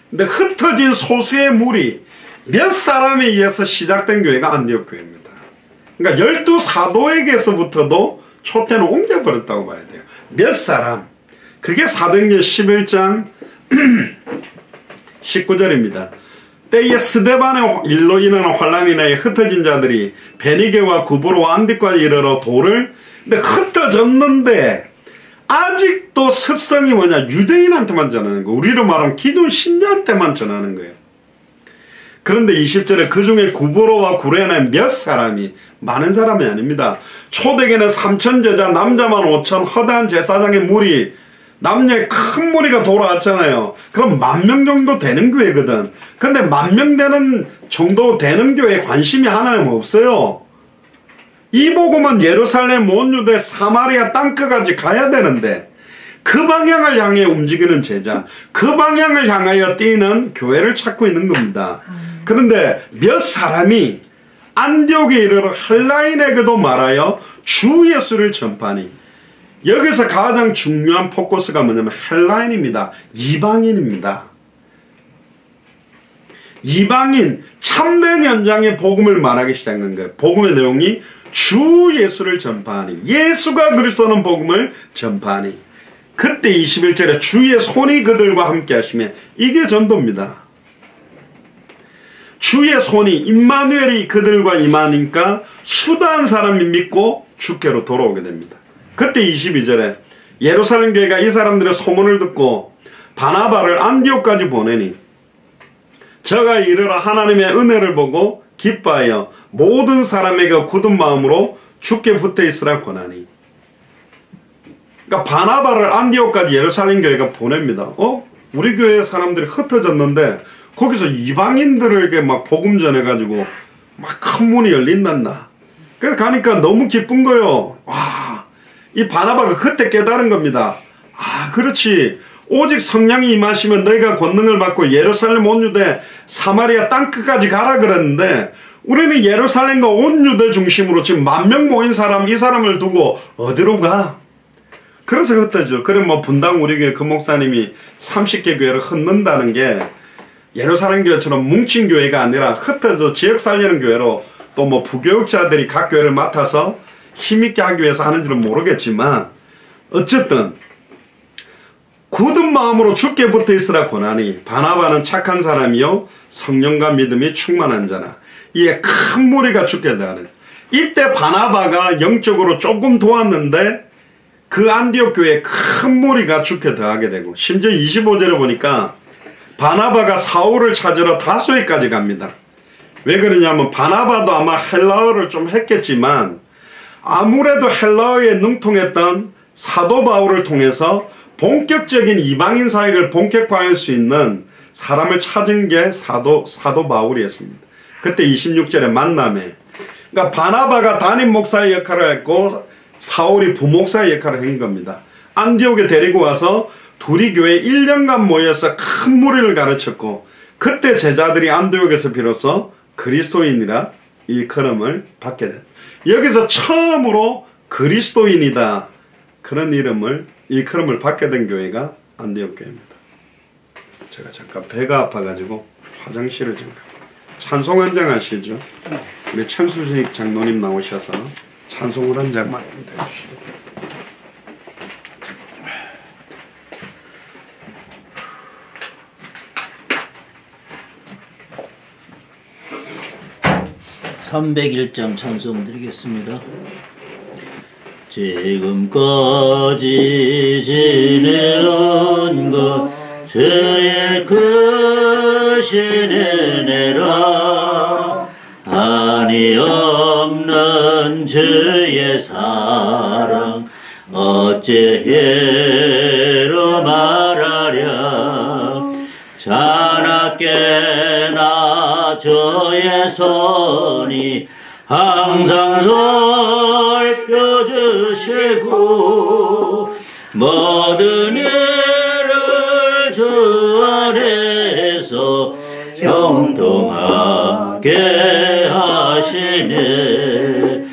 근데 흩어진 소수의 무리 몇 사람에 의해서 시작된 교회가 안디옥 교회입니다. 그러니까 12사도에게서부터도 촛대는 옮겨버렸다고 봐야 돼요. 몇 사람. 그게 사도행전 11장 19절입니다. 때에 스데반의 일로 인하는 환란이나 흩어진 자들이 베니게와 구브로와 안디과에 이르러 돌을 근데 흩어졌는데 아직도 습성이 뭐냐, 유대인한테만 전하는 거, 우리로 말하면 기존 신자한테만 전하는 거예요. 그런데 20절에 그 중에 구보로와 구레네 몇 사람이, 많은 사람이 아닙니다. 초대교회는 3천 제자, 남자만 5천, 허다한 제사장의 무리, 남녀의 큰 무리가 돌아왔잖아요. 그럼 10,000명 정도 되는 교회거든. 근데 10,000명 되는 정도 되는 교회에 관심이 하나님 없어요. 이 복음은 예루살렘, 온 유대, 사마리아 땅끝까지 가야 되는데 그 방향을 향해 움직이는 제자, 그 방향을 향하여 뛰는 교회를 찾고 있는 겁니다. 그런데 몇 사람이 안디옥에 이르러 헬라인에게도 말하여 주 예수를 전파하니, 여기서 가장 중요한 포커스가 뭐냐면 헬라인입니다. 이방인입니다. 이방인, 참된 현장의 복음을 말하기 시작한 거예요. 복음의 내용이 주 예수를 전파하니, 예수가 그리스도는 복음을 전파하니, 그때 21절에 주의 손이 그들과 함께 하시며, 이게 전도입니다. 주의 손이, 임마누엘이 그들과 임하니까 수다한 사람이 믿고 주께로 돌아오게 됩니다. 그때 22절에 예루살렘 교회가 이 사람들의 소문을 듣고 바나바를 안디옥까지 보내니, 저가 이르러 하나님의 은혜를 보고 기뻐하여 모든 사람에게 굳은 마음으로 주께 붙어 있으라 권하니. 그러니까 바나바를 안디옥까지 예루살렘 교회가 보냅니다. 우리 교회 사람들이 흩어졌는데 거기서 이방인들에게 막 복음 전해가지고 막 큰 문이 열린단다. 그래서 가니까 너무 기쁜 거예요. 와, 이 바나바가 그때 깨달은 겁니다. 아, 그렇지. 오직 성령이 임하시면 너희가 권능을 받고 예루살렘, 온 유대, 사마리아 땅끝까지 가라 그랬는데, 우리는 예루살렘과 온 유대 중심으로 지금 10,000명 모인 사람, 이 사람을 두고 어디로 가? 그래서 흩어져. 그래 뭐 분당 우리 교회 그 목사님이 30개 교회를 흩는다는 게 예루살렘 교회처럼 뭉친 교회가 아니라 흩어져 지역 살리는 교회로, 또 뭐 부교육자들이 각 교회를 맡아서 힘있게 하기 위해서 하는지는 모르겠지만, 어쨌든 굳은 마음으로 주께 붙어 있으라 권하니, 바나바는 착한 사람이요 성령과 믿음이 충만한 자나, 이에 큰 무리가 죽게 되는. 이때 바나바가 영적으로 조금 도왔는데 그 안디옥 교회에 큰 무리가 죽게 더하게 되고, 심지어 25절에 보니까 바나바가 사울을 찾으러 다소에까지 갑니다. 왜 그러냐면 바나바도 아마 헬라어를 좀 했겠지만 아무래도 헬라어에 능통했던 사도 바울을 통해서 본격적인 이방인 사역을 본격화할 수 있는 사람을 찾은 게 사도 바울이었습니다. 그때 26절에 만남에, 그러니까 바나바가 담임 목사의 역할을 했고 사울이 부목사의 역할을 한 겁니다. 안디옥에 데리고 와서 둘이 교회에 1년간 모여서 큰 무리를 가르쳤고, 그때 제자들이 안디옥에서 비로소 그리스도인이라 일컬음을 받게 됩니다. 여기서 처음으로 그리스도인이다, 그런 일컬음을 받게 된 교회가 안디옥 교회입니다. 제가 잠깐 배가 아파가지고 화장실을 좀 가요. 찬송 한 장 하시죠. 우리 천수식 장로님 나오셔서 찬송을 한 장만 해주시죠. (301장) 찬송 드리겠습니다. 지금까지 지내온 것 주의 크신 은혜라, 한이 없는 주의 사랑 어찌해로 말하랴. 자나깨나 주의 손이 항상 살펴주시고, 모든 일을 주 안에서 형통하게 하시네.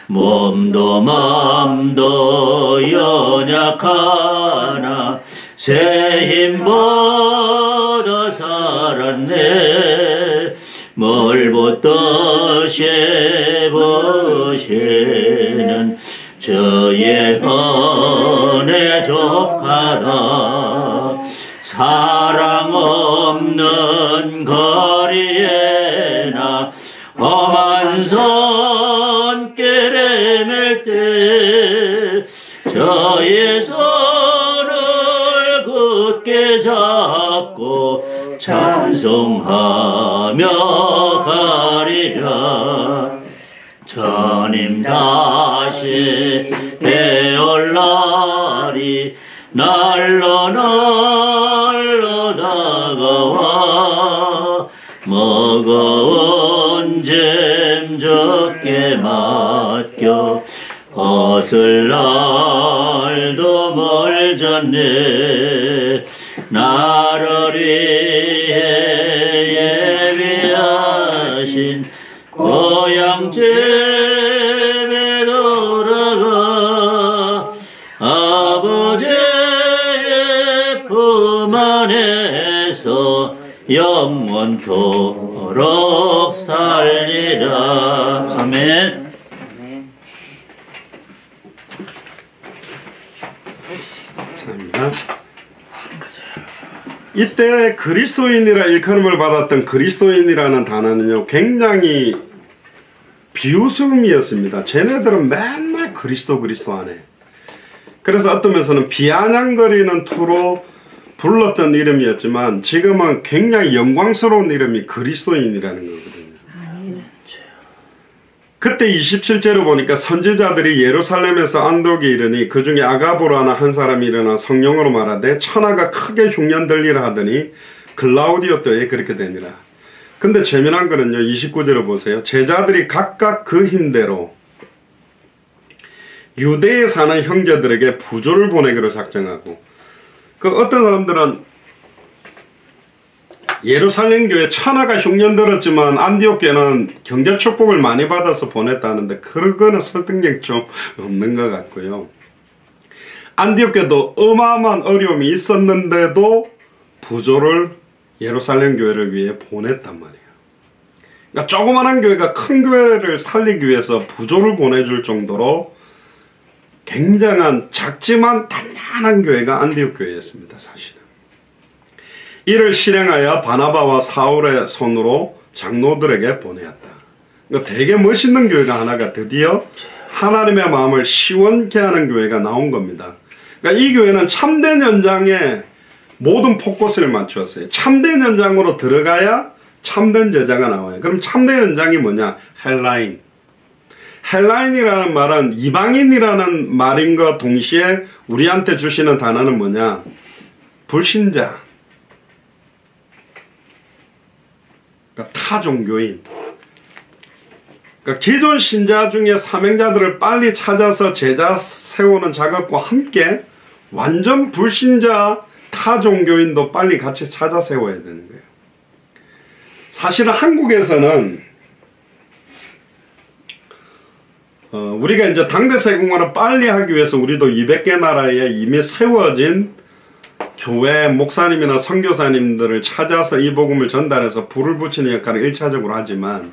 몸도 마음도 연약하나 새 힘보다 살았네. 멀부터 쉐보시는 저의 은혜 족하다. 사랑 없는 거리에나 험한 손길에 맬 때 저의 손 함께 잡고 찬송하며 가리라. 주님 다시 배올 날이 날로 다가와 먹어온 잼 적게 맡겨 벗을 날도 멀잖네. 나를 위해 예비하신 고향 집에 돌아가 아버지의 품 안에서 영원토록 살리라. 아멘. 감사합니다. 이때 그리스도인이라 일컬음을 받았던 그리스도인이라는 단어는요, 굉장히 비웃음이었습니다. 쟤네들은 맨날 그리스도 하네. 그래서 어떤 면에서는 비아냥거리는 투로 불렀던 이름이었지만 지금은 굉장히 영광스러운 이름이 그리스도인이라는 거거든요. 그때 27절을 보니까 선지자들이 예루살렘에서 안독에 이르니 그 중에 아가보라는 한 사람이 일어나 성령으로 말하되 천하가 크게 흉년 들리라 하더니 글라우디오 때에 그렇게 되니라. 근데 재미난 거는요, 29절을 보세요. 제자들이 각각 그 힘대로 유대에 사는 형제들에게 부조를 보내기로 작정하고, 그 어떤 사람들은 예루살렘 교회 천하가 흉년 들었지만 안디옥 교회는 경제 축복을 많이 받아서 보냈다는데 그거는 설득력이 좀 없는 것 같고요. 안디옥 교회도 어마어마한 어려움이 있었는데도 부조를 예루살렘 교회를 위해 보냈단 말이에요. 그러니까 조그마한 교회가 큰 교회를 살리기 위해서 부조를 보내줄 정도로 굉장한 작지만 단단한 교회가 안디옥 교회였습니다. 사실은. 이를 실행하여 바나바와 사울의 손으로 장로들에게 보내었다. 그러니까 되게 멋있는 교회가 하나가 드디어 하나님의 마음을 시원케 하는 교회가 나온 겁니다. 그러니까 이 교회는 참된 연장에 모든 포커스를 맞추었어요. 참된 연장으로 들어가야 참된 제자가 나와요. 그럼 참된 연장이 뭐냐? 헬라인. 헬라인이라는 말은 이방인이라는 말인과 동시에 우리한테 주시는 단어는 뭐냐? 불신자. 그러니까 타종교인. 그러니까 기존 신자 중에 사명자들을 빨리 찾아서 제자 세우는 작업과 함께 완전 불신자 타종교인도 빨리 같이 찾아 세워야 되는 거예요. 사실은 한국에서는 우리가 이제 당대 세공화를 빨리 하기 위해서 우리도 200개 나라에 이미 세워진 교회 목사님이나 선교사님들을 찾아서 이 복음을 전달해서 불을 붙이는 역할을 1차적으로 하지만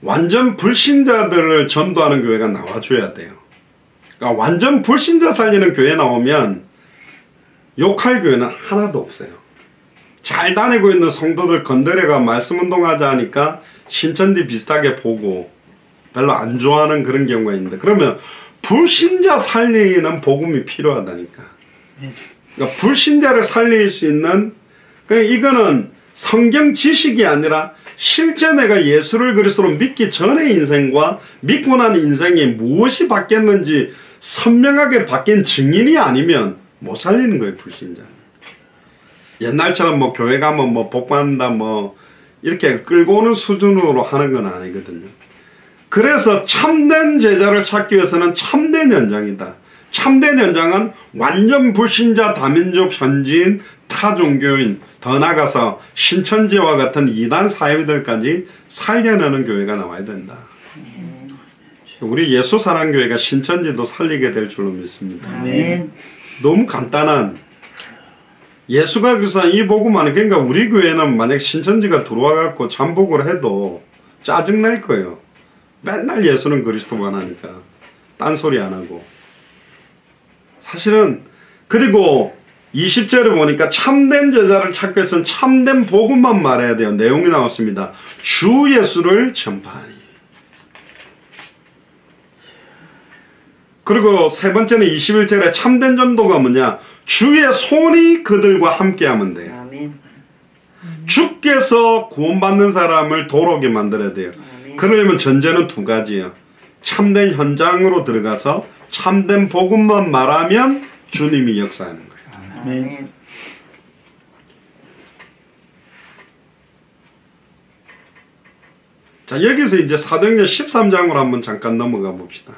완전 불신자들을 전도하는 교회가 나와줘야 돼요. 그러니까 완전 불신자 살리는 교회 나오면 욕할 교회는 하나도 없어요. 잘 다니고 있는 성도들 건드려가 말씀 운동하자 하니까 신천지 비슷하게 보고 별로 안 좋아하는 그런 경우가 있는데, 그러면 불신자 살리는 복음이 필요하다니까. 그러니까 불신자를 살릴 수 있는, 그러니까 이거는 성경 지식이 아니라 실제 내가 예수를 그리스도로 믿기 전의 인생과 믿고 난 인생이 무엇이 바뀌었는지 선명하게 바뀐 증인이 아니면 못 살리는 거예요, 불신자. 옛날처럼 뭐 교회 가면 뭐 복받는다 뭐 이렇게 끌고 오는 수준으로 하는 건 아니거든요. 그래서 참된 제자를 찾기 위해서는 참된 연장이다. 참된 연장은 완전 불신자, 다민족, 현지인, 타종교인, 더 나아가서 신천지와 같은 이단 사회들까지 살려내는 교회가 나와야 된다. 우리 예수사랑교회가 신천지도 살리게 될 줄로 믿습니다. 아멘. 너무 간단한, 예수가 그래서 이 복음만은, 그러니까 우리 교회는 만약 신천지가 들어와 갖고 잠복을 해도 짜증날 거예요. 맨날 예수는 그리스도만 하니까 딴소리 안 하고. 사실은 그리고 20절에 보니까 참된 제자를 찾기 위해서는 참된 복음만 말해야 돼요. 내용이 나왔습니다. 주 예수를 전파하니. 그리고 세 번째는 21절에 참된 전도가 뭐냐? 주의 손이 그들과 함께하면 돼요. 아멘. 주께서 구원받는 사람을 도로게 만들어야 돼요. 아멘. 그러려면 전제는 두 가지예요. 참된 현장으로 들어가서 참된 복음만 말하면 주님이 역사하는 거예요. 아멘. 자, 여기서 이제 사도행전 13장으로 한번 잠깐 넘어가 봅시다.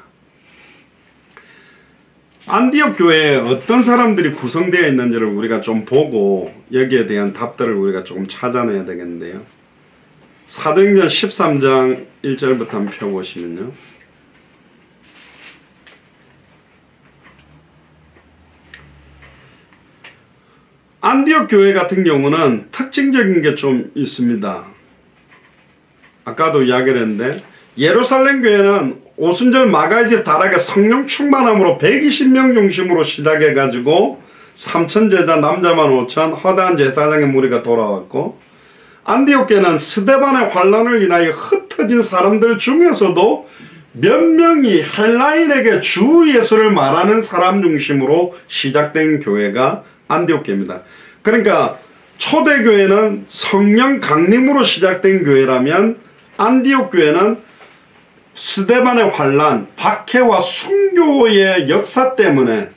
안디옥 교회에 어떤 사람들이 구성되어 있는지를 우리가 좀 보고 여기에 대한 답들을 우리가 조금 찾아내야 되겠는데요. 사도행전 13장 1절부터 한번 펴보시면요. 안디옥 교회 같은 경우는 특징적인 게 좀 있습니다. 아까도 이야기를 했는데 예루살렘 교회는 오순절 마가의 집 다락에 성령 충만함으로 120명 중심으로 시작해가지고 3천 제자 남자만 5천 허다한 제사장의 무리가 돌아왔고, 안디옥 교회는 스데반의 환란을 인하여 흩어진 사람들 중에서도 몇 명이 헬라인에게 주 예수를 말하는 사람 중심으로 시작된 교회가 안디옥 교회입니다. 그러니까 초대교회는 성령 강림으로 시작된 교회라면 안디옥 교회는 스데반의 환란, 박해와 순교의 역사 때문에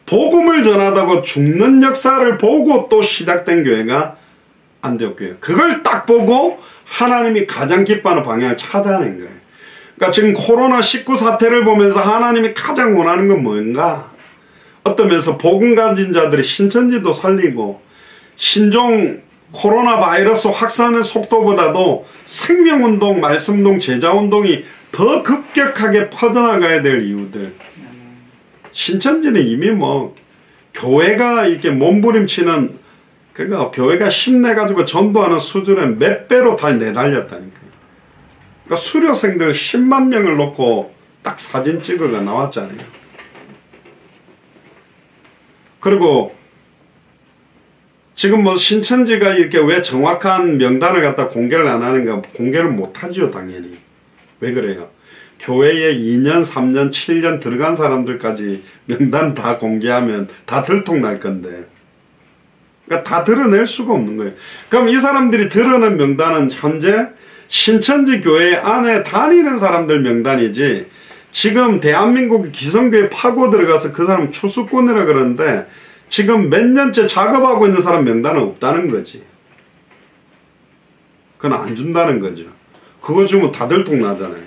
복음을 전하다고 죽는 역사를 보고 또 시작된 교회가 안디옥 교회. 그걸 딱 보고 하나님이 가장 기뻐하는 방향을 찾아낸 거예요. 그러니까 지금 코로나19 사태를 보면서 하나님이 가장 원하는 건 뭔가? 어떤 면에서 복음 가진 자들이 신천지도 살리고 신종 코로나 바이러스 확산의 속도보다도 생명운동, 말씀운동, 제자운동이 더 급격하게 퍼져나가야 될 이유들. 신천지는 이미 뭐 교회가 이렇게 몸부림치는, 그러니까 교회가 힘내가지고 전도하는 수준에 몇 배로 다 내달렸다니까요. 그러니까 수료생들 10만 명을 놓고 딱 사진 찍어가 나왔잖아요. 그리고 지금 뭐 신천지가 이렇게 왜 정확한 명단을 갖다 공개를 안 하는가? 공개를 못하지요, 당연히. 왜 그래요? 교회에 2년, 3년, 7년 들어간 사람들까지 명단 다 공개하면 다 들통날 건데. 그러니까 다 드러낼 수가 없는 거예요. 그럼 이 사람들이 드러낸 명단은 현재 신천지 교회 안에 다니는 사람들 명단이지, 지금 대한민국 기성교회 파고 들어가서 그 사람 추수꾼이라 그러는데 지금 몇 년째 작업하고 있는 사람 명단은 없다는 거지. 그건 안 준다는 거죠. 그거 주면 다 들통나잖아요.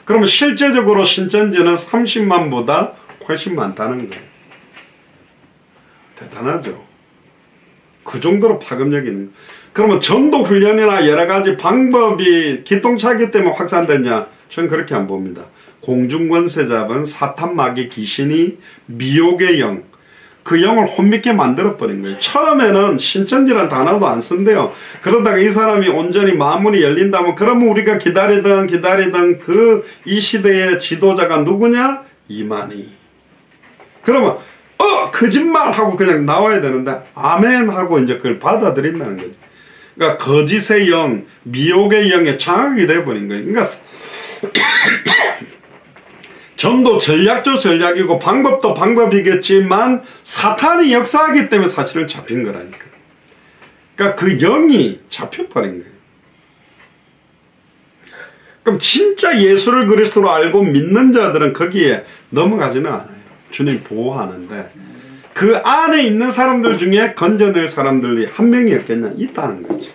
그러면 실제적으로 신천지는 30만보다 훨씬 많다는 거예요. 대단하죠. 그 정도로 파급력이 있는 거예요. 그러면 전도 훈련이나 여러 가지 방법이 기똥차기 때문에 확산됐냐? 저는 그렇게 안 봅니다. 공중권세 잡은 사탄 마귀 귀신이 미혹의 영, 그 영을 혼미케 만들어버린 거예요. 처음에는 신천지란 단어도 안 쓴대요. 그러다가 이 사람이 온전히 마음문이 열린다면, 그러면 우리가 기다리던 그 이 시대의 지도자가 누구냐? 이만희. 그러면 거짓말 하고 그냥 나와야 되는데 아멘 하고 이제 그걸 받아들인다는 거죠. 그러니까 거짓의 영, 미혹의 영에 장악이 돼버린 거예요. 그러니까 전도 전략도 전략이고 방법도 방법이겠지만 사탄이 역사하기 때문에 사실은 잡힌 거라니까. 그러니까 그 영이 잡혀버린 거예요. 그럼 진짜 예수를 그리스도로 알고 믿는 자들은 거기에 넘어가지는 않아요. 주님 보호하는데 그 안에 있는 사람들 중에 건져낼 사람들이 한 명이었겠냐? 있다는 거지.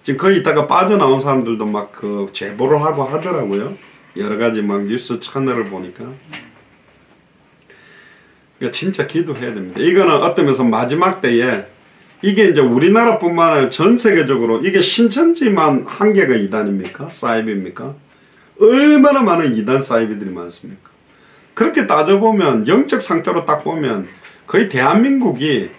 지금 거기 있다가 빠져나온 사람들도 막 그 제보를 하고 하더라고요. 여러 가지 막 뉴스 채널을 보니까. 그러니까 진짜 기도해야 됩니다. 이거는 어떤 면에서 마지막 때에 이게 이제 우리나라뿐만 아니라 전 세계적으로 이게 신천지만 한 개가 이단입니까? 사이비입니까? 얼마나 많은 이단 사이비들이 많습니까? 그렇게 따져보면 영적 상태로 딱 보면 거의 대한민국이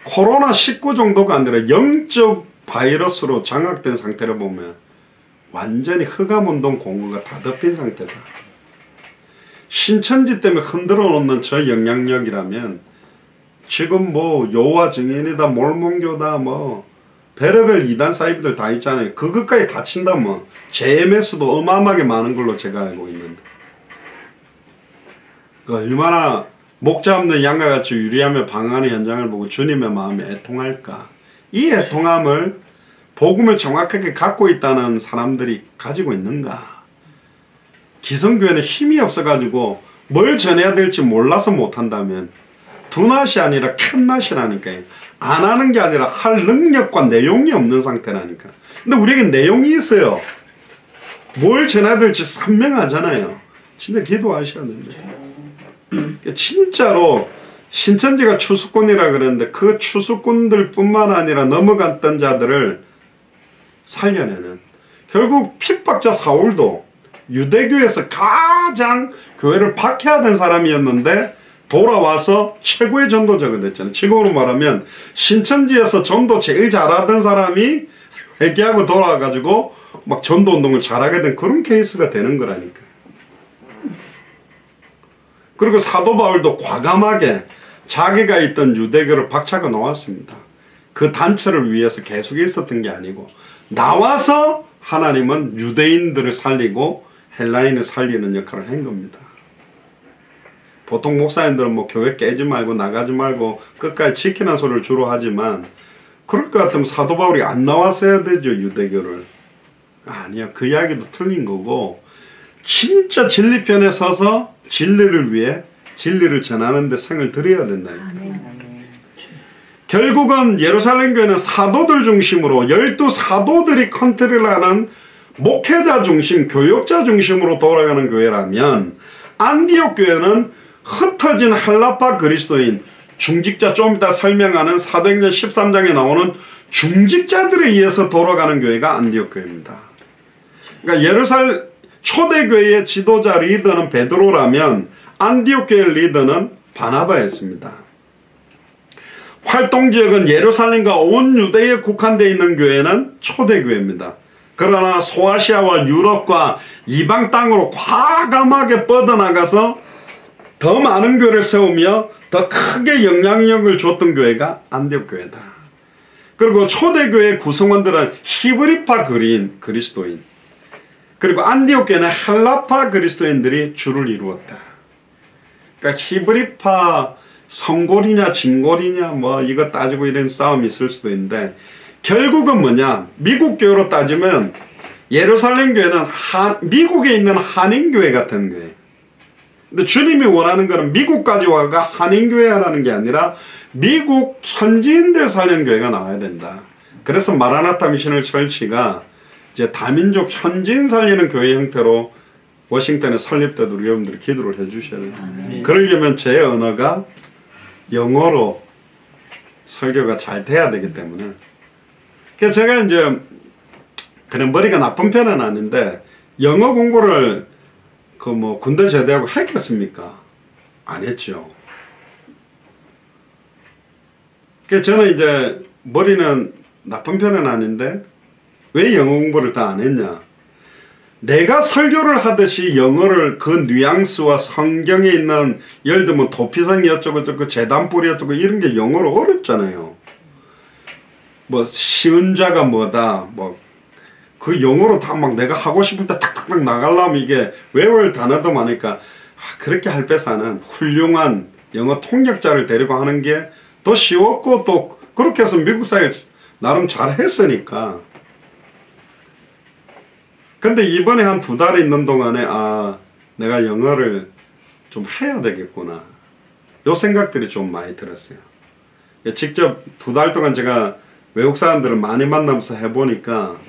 코로나19 정도가 아니라 영적 바이러스로 장악된 상태를 보면 완전히 흑암운동 공구가 다 덮인 상태다. 신천지 때문에 흔들어 놓는 저 영향력이라면 지금 뭐 여호와 증인이다, 몰몬교다, 뭐 별의별 이단 사이비들 다 있잖아요. 그것까지 다 친다면 JMS도 어마어마하게 많은 걸로 제가 알고 있는데 그 얼마나 목자 없는 양과 같이 유리하며 방황하는 현장을 보고 주님의 마음에 애통할까. 이 애통함을 복음을 정확하게 갖고 있다는 사람들이 가지고 있는가. 기성교회는 힘이 없어가지고 뭘 전해야 될지 몰라서 못한다면 두낫이 아니라 캔낫이라니까요. 안 하는 게 아니라 할 능력과 내용이 없는 상태라니까. 근데 우리에게 내용이 있어요. 뭘 전해야 될지 선명하잖아요. 진짜 기도하셔야 됩니다. 진짜로 신천지가 추수꾼이라 그러는데 그 추수꾼들 뿐만 아니라 넘어갔던 자들을 살려내는, 결국 핍박자 사울도 유대교에서 가장 교회를 박해하던 사람이었는데 돌아와서 최고의 전도자가 됐잖아요. 지금으로 말하면 신천지에서 전도 제일 잘하던 사람이 회개하고 돌아와가지고 막 전도운동을 잘하게 된 그런 케이스가 되는 거라니까. 그리고 사도 바울도 과감하게 자기가 있던 유대교를 박차고 나왔습니다. 그 단체를 위해서 계속 있었던 게 아니고 나와서 하나님은 유대인들을 살리고 헬라인을 살리는 역할을 한 겁니다. 보통 목사님들은 뭐 교회 깨지 말고 나가지 말고 끝까지 지키는 소리를 주로 하지만 그럴 것 같으면 사도 바울이 안 나왔어야 되죠, 유대교를. 아니요, 그 이야기도 틀린 거고 진짜 진리편에 서서 진리를 위해 진리를 전하는 데 생을 들여야 된다니까. 결국은 예루살렘 교회는 사도들 중심으로 12사도들이 컨트롤하는 목회자 중심, 교역자 중심으로 돌아가는 교회라면 안디옥 교회는 흩어진 한라파 그리스도인, 중직자, 좀 이따 설명하는 사도행전 13장에 나오는 중직자들에 의해서 돌아가는 교회가 안디옥 교회입니다. 그러니까 예루살렘 초대교회의 지도자 리더는 베드로라면 안디옥 교회 리더는 바나바였습니다. 활동지역은 예루살렘과 온 유대에 국한되어 있는 교회는 초대교회입니다. 그러나 소아시아와 유럽과 이방 땅으로 과감하게 뻗어나가서 더 많은 교회를 세우며 더 크게 영향력을 줬던 교회가 안디옥 교회다. 그리고 초대교회 구성원들은 히브리파 그리스도인, 그리고 안디옥 교회는 헬라파 그리스도인들이 주를 이루었다. 그러니까 히브리파 성골이냐 진골이냐 뭐 이거 따지고 이런 싸움이 있을 수도 있는데 결국은 뭐냐, 미국 교회로 따지면 예루살렘 교회는 미국에 있는 한인교회 같은 교회. 근데 주님이 원하는 것은 미국까지 와가 한인교회라는 게 아니라 미국 현지인들 살리는 교회가 나와야 된다. 그래서 마라나타 미션을 설치가 이제 다민족 현지인 살리는 교회 형태로 워싱턴에 설립돼도 우리 여러분들이 기도를 해주셔야 돼요. 그러려면 제 언어가 영어로 설교가 잘 돼야 되기 때문에. 그래서 제가 이제 그냥 머리가 나쁜 편은 아닌데 영어 공부를 그 뭐 군대 제대하고 했겠습니까? 안 했죠. 그래서 저는 이제 머리는 나쁜 편은 아닌데 왜 영어 공부를 다 안 했냐? 내가 설교를 하듯이 영어를 그 뉘앙스와 성경에 있는 예를 들면 도피성이 어쩌고 재단뿌리 어쩌고 이런 게 영어로 어렵잖아요. 뭐 쉬운 자가 뭐다 뭐 그 영어로 다 막 내가 하고 싶을 때 탁탁탁 나가려면 이게 외울 단어도 많으니까 그렇게 할 배사는 훌륭한 영어 통역자를 데리고 하는 게 더 쉬웠고 또 그렇게 해서 미국 사회 나름 잘 했으니까. 근데 이번에 한 2달 있는 동안에 내가 영어를 좀 해야 되겠구나 요 생각들이 좀 많이 들었어요. 직접 2달 동안 제가 외국 사람들을 많이 만나면서 해보니까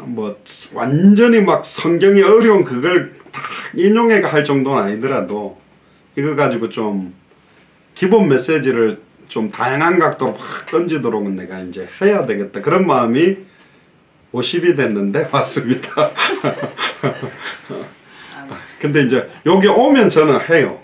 뭐 완전히 막 성경이 어려운 그걸 다 인용해가 할 정도는 아니더라도 이거 가지고 좀 기본 메시지를 좀 다양한 각도로 막 던지도록 내가 이제 해야 되겠다 그런 마음이 50이 됐는데 왔습니다. 근데 이제 여기 오면 저는 해요.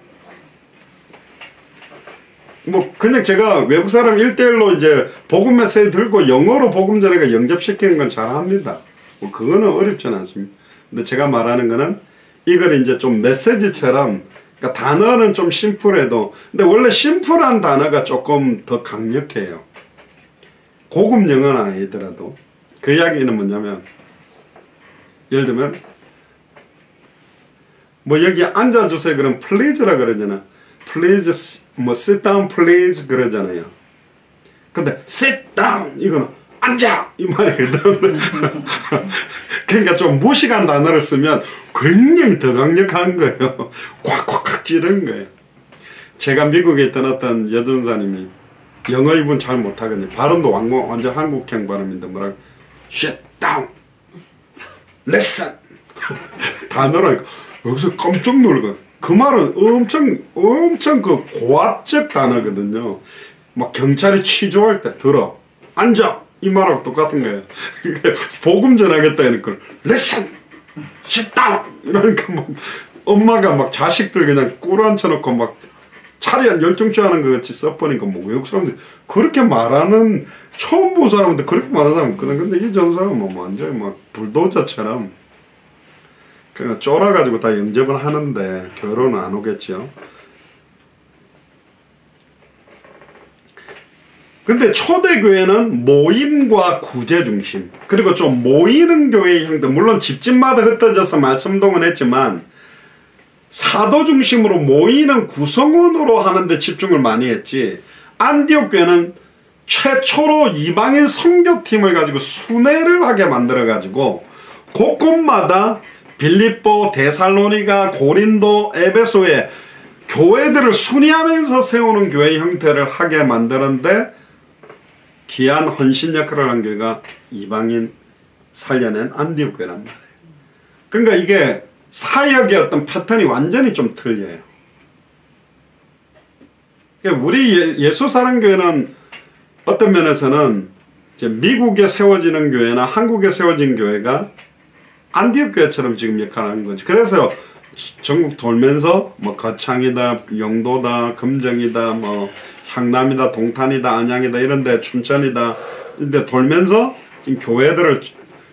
뭐 그냥 제가 외국 사람 1대1로 이제 복음 메시지 들고 영어로 복음 전해가 영접시키는 건 잘합니다. 뭐 그거는 어렵진 않습니다. 근데 제가 말하는 거는 이걸 이제 좀 메시지처럼, 그러니까 단어는 좀 심플해도, 근데 원래 심플한 단어가 조금 더 강력해요. 고급 영어는 아니더라도. 그 이야기는 뭐냐면 예를 들면 뭐 여기 앉아주세요 그럼 please라 그러잖아. please 뭐 sit down please 그러잖아요. 근데 sit down 이거는 앉아 이 말이거든. 그러니까 좀 무식한 단어를 쓰면 굉장히 더 강력한 거예요. 콱콱콱 찌르는 거예요. 제가 미국에 있던 어떤 여전사님이 영어 이분 잘 못하거든요. 발음도 완전 한국형 발음인데 뭐라고 sit down listen 단어라니까 여기서 깜짝 놀고 그 말은 엄청 그 고압적 단어거든요. 막 경찰이 취조할 때 들어 앉아 이 말하고 똑같은 거예요. 복음 전하겠다 이러니까 listen sit down 이러니까 막 엄마가 막 자식들 그냥 꿇어 앉혀놓고 막 차례 열정치하는 것 같이 써버리니까 뭐 외국 사람들 그렇게 말하는 처음 본 사람인데 그렇게 말하는 사람 없거든. 근데 이 전사는 뭐 완전히 막 불도저처럼 그냥 쫄아가지고 다 영접을 하는데 결혼은 안 오겠죠. 근데 초대교회는 모임과 구제 중심 그리고 좀 모이는 교회의 형태 물론 집집마다 흩어져서 말씀동은 했지만 사도 중심으로 모이는 구성원으로 하는데 집중을 많이 했지. 안디옥 교회는 최초로 이방인 선교팀을 가지고 순회를 하게 만들어 가지고 곳곳마다 빌립보, 데살로니가, 고린도, 에베소에 교회들을 순회하면서 세우는 교회 형태를 하게 만드는데 귀한 헌신 역할을 한 교회가 이방인 살려낸 안디옥 교회란 말이에요. 그러니까 이게 사역의 어떤 패턴이 완전히 좀 틀려요. 우리 예수사랑교회는 어떤 면에서는 이제 미국에 세워지는 교회나 한국에 세워진 교회가 안디옥 교회처럼 지금 역할을 하는 거지. 그래서 전국 돌면서 뭐 거창이다, 영도다, 금정이다, 뭐 향남이다, 동탄이다, 안양이다 이런데 춘천이다 이런데 돌면서 지금 교회들을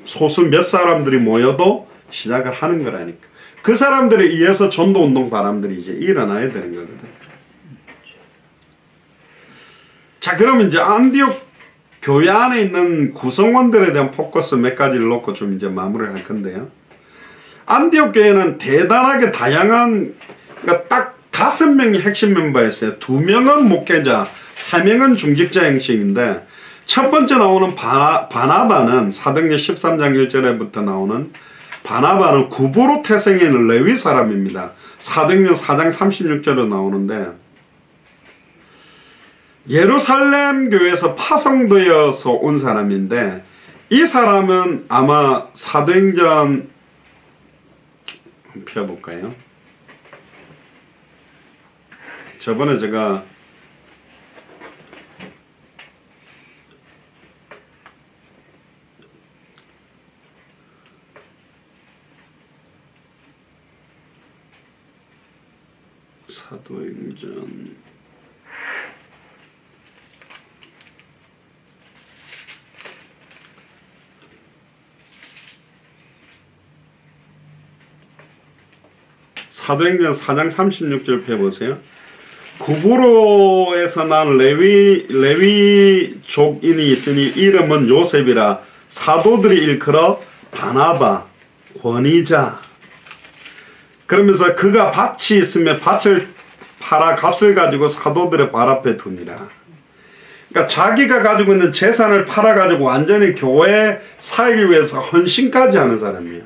소수 몇 사람들이 모여도 시작을 하는 거라니까. 그 사람들에 의해서 전도운동 바람들이 이제 일어나야 되는 거거든. 자, 그러면 이제 안디옥 교회 안에 있는 구성원들에 대한 포커스 몇 가지를 놓고 좀 이제 마무리를 할 건데요. 안디옥 교회는 대단하게 다양한, 그러니까 딱 5명이 핵심 멤버였어요. 2명은 목회자, 3명은 중직자 형식인데, 첫 번째 나오는 바나바는 사도행전 13장 1절에부터 나오는 바나바는 구브로 태생인 레위 사람입니다. 사도행전 4장 36절로 나오는데 예루살렘 교회에서 파송되어서 온 사람인데 이 사람은 아마 사도행전 한번 펴볼까요? 저번에 제가 사도행전 사도행전 4장 36절 펴보세요. 구브로에서 난 레위족인이 있으니 이름은 요셉이라 사도들이 일컬어 바나바 권위자. 그러면서 그가 밭이 있으면 밭을 팔아 값을 가지고 사도들의 발 앞에 두니라. 그러니까 자기가 가지고 있는 재산을 팔아 가지고 완전히 교회 사역을 위해서 헌신까지 하는 사람이에요.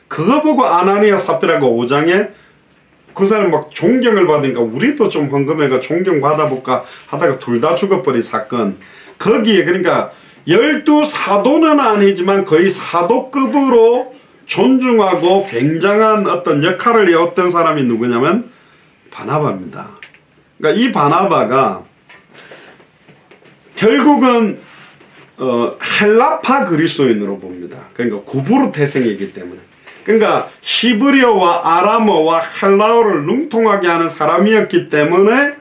그거 보고 아나니아 삽비라고 5장에 그 사람 막 존경을 받으니까 우리도 좀 헌금해가 존경 받아볼까 하다가 둘 다 죽어버린 사건. 거기에 그러니까 12사도는 아니지만 거의 사도급으로 존중하고 굉장한 어떤 역할을 해왔던 사람이 누구냐면 바나바입니다. 그러니까 이 바나바가 결국은 헬라파 그리스도인으로 봅니다. 그러니까 구브로 태생이기 때문에. 그러니까 히브리어와 아람어와 헬라어를 능통하게 하는 사람이었기 때문에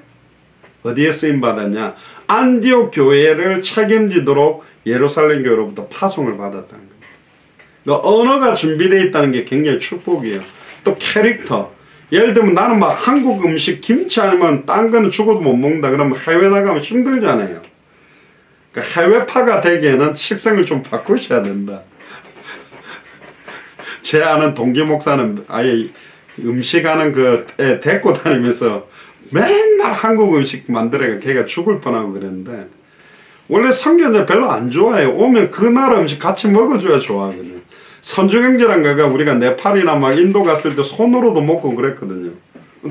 어디에 쓰임받았냐? 안디옥 교회를 책임지도록 예루살렘 교회로부터 파송을 받았다는 겁니다. 그러니까 언어가 준비되어 있다는 게 굉장히 축복이에요. 또 캐릭터. 예를 들면 나는 막 한국 음식 김치 아니면 딴 거는 죽어도 못 먹는다 그러면 해외 나가면 힘들잖아요. 그러니까 해외파가 되기에는 식성을 좀 바꾸셔야 된다. 제 아는 동기 목사는 아예 음식하는 그 애 데리고 다니면서 맨날 한국 음식 만들어가 걔가 죽을 뻔하고 그랬는데, 원래 성견자 별로 안 좋아해요. 오면 그 나라 음식 같이 먹어줘야 좋아하거든요. 선주경제란가가 우리가 네팔이나 막 인도 갔을 때 손으로도 먹고 그랬거든요.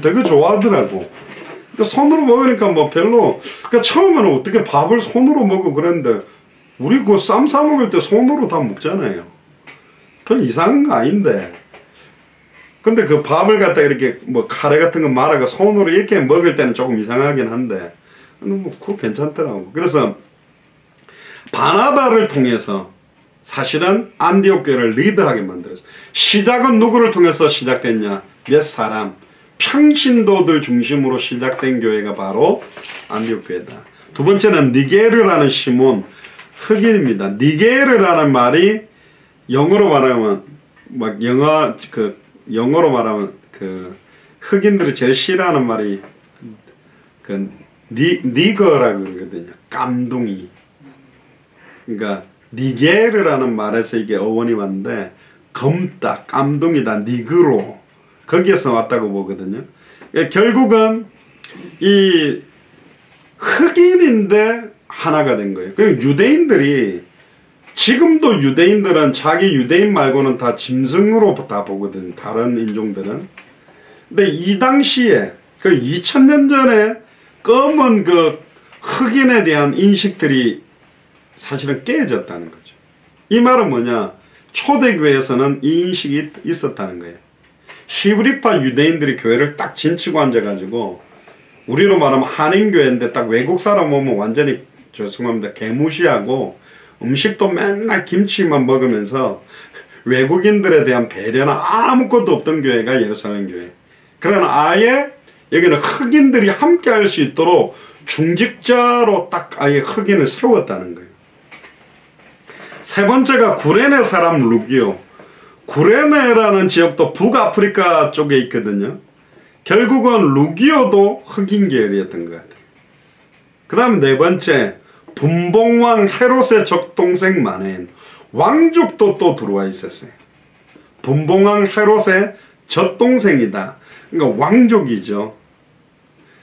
되게 좋아하더라고. 근데 손으로 먹으니까 뭐 별로, 그러니까 처음에는 어떻게 밥을 손으로 먹고 그랬는데, 우리 그 쌈 싸 먹을 때 손으로 다 먹잖아요. 별 이상한 거 아닌데. 근데 그 밥을 갖다 이렇게 뭐 카레 같은 거 말아가 손으로 이렇게 먹을 때는 조금 이상하긴 한데, 뭐 그거 괜찮더라고. 그래서 바나바를 통해서 사실은 안디옥 교회를 리드하게 만들었어요. 시작은 누구를 통해서 시작됐냐? 몇 사람, 평신도들 중심으로 시작된 교회가 바로 안디옥 교회다. 두 번째는 니게르라는 시몬, 흑인입니다. 니게르라는 말이 영어로 말하면 막 영어로 말하면 그 흑인들이 제일 싫어하는 말이 그 니거라고 그러거든요. 깜둥이. 그러니까 니게르라는 말에서 이게 어원이 왔는데, 검다, 깜둥이다, 니그로, 거기에서 왔다고 보거든요. 결국은 이 흑인인데 하나가 된 거예요. 그 유대인들이, 지금도 유대인들은 자기 유대인 말고는 다 짐승으로 다 보거든, 다른 인종들은. 근데 이 당시에 그 2000년 전에 검은 그 흑인에 대한 인식들이 사실은 깨졌다는 거죠. 이 말은 뭐냐? 초대교회에서는 이 인식이 있었다는 거예요. 히브리파 유대인들이 교회를 딱 진치고 앉아가지고, 우리로 말하면 한인교회인데 딱 외국 사람 오면 완전히, 죄송합니다, 개무시하고 음식도 맨날 김치만 먹으면서 외국인들에 대한 배려나 아무것도 없던 교회가 예루살렘 교회. 그러나 아예 여기는 흑인들이 함께 할 수 있도록 중직자로 딱 아예 흑인을 세웠다는 거예요. 세 번째가 구레네 사람 루기오. 구레네라는 지역도 북아프리카 쪽에 있거든요. 결국은 루기오도 흑인 계열이었던 것 같아요. 그 다음 네 번째, 분봉왕 헤롯의 적동생 마네인. 왕족도 또 들어와 있었어요. 분봉왕 헤롯의 젖동생이다. 그러니까 왕족이죠.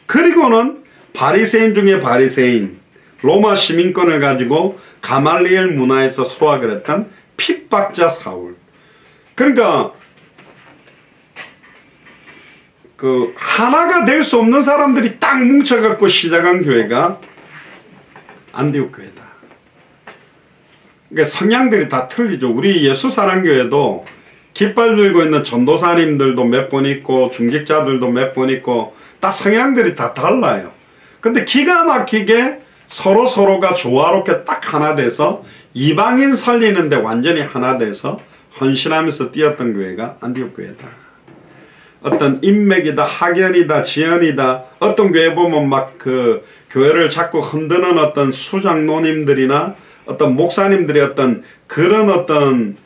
그리고는 바리새인 중에 바리새인, 로마 시민권을 가지고 가말리엘 문화에서 수학을 했던 핍박자 사울. 그러니까 그 하나가 될 수 없는 사람들이 딱 뭉쳐갖고 시작한 교회가 안디옥 교회다. 그러니까 성향들이 다 틀리죠. 우리 예수사랑교회도 깃발 들고 있는 전도사님들도 몇 분 있고 중직자들도 몇 분 있고 다 성향들이 다 달라요. 근데 기가 막히게 서로가 조화롭게 딱 하나 돼서 이방인 살리는데 완전히 하나 돼서 헌신하면서 뛰었던 교회가 안디옥 교회다. 어떤 인맥이다, 학연이다, 지연이다. 어떤 교회 보면 막 그 교회를 자꾸 흔드는 어떤 수장노님들이나 어떤 목사님들이 어떤 그런 어떤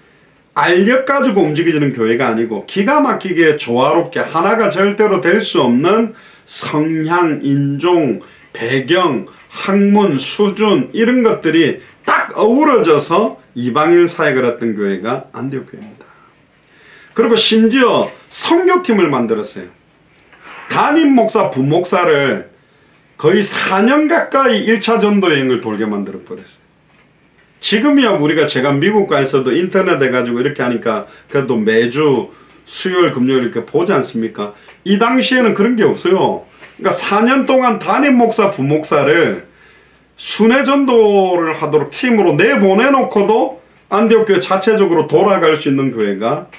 알력 가지고 움직이는 교회가 아니고 기가 막히게 조화롭게 하나가 절대로 될 수 없는 성향, 인종, 배경, 학문, 수준 이런 것들이 딱 어우러져서 이방인 사역을 했던 교회가 안디옥 교회입니다. 그리고 심지어 선교팀을 만들었어요. 담임 목사, 부목사를 거의 4년 가까이 1차 전도 여행을 돌게 만들어 버렸어요. 지금이야 우리가 제가 미국 가서도 인터넷 해가지고 이렇게 하니까 그래도 매주 수요일, 금요일 이렇게 보지 않습니까? 이 당시에는 그런 게 없어요. 그러니까 4년 동안 담임 목사, 부목사를 순회 전도를 하도록 팀으로 내보내놓고도 안디옥 교회 자체적으로 돌아갈 수 있는 교회가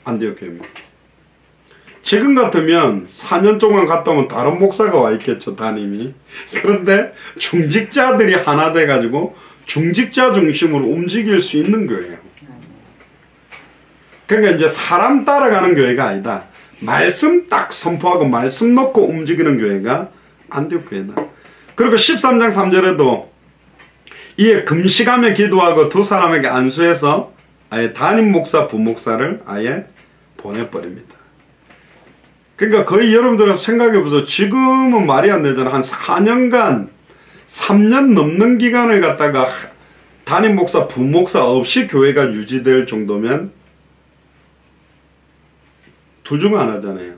안디옥 교회입니다. 지금 같으면 4년 동안 갔다 오면 다른 목사가 와 있겠죠, 담임이. 그런데 중직자들이 하나 돼가지고 중직자 중심으로 움직일 수 있는 교회예요. 그러니까 이제 사람 따라가는 교회가 아니다. 말씀 딱 선포하고 말씀 놓고 움직이는 교회가 안디옥 교회다. 그리고 13장 3절에도 이에 금식하며 기도하고 두 사람에게 안수해서 아예 담임 목사, 부목사를 아예 보내버립니다. 그러니까 거의 여러분들은 생각해보세요. 지금은 말이 안 되잖아. 한 4년간 3년 넘는 기간을 갖다가 담임 목사, 부목사 없이 교회가 유지될 정도면 둘 중 하나잖아요.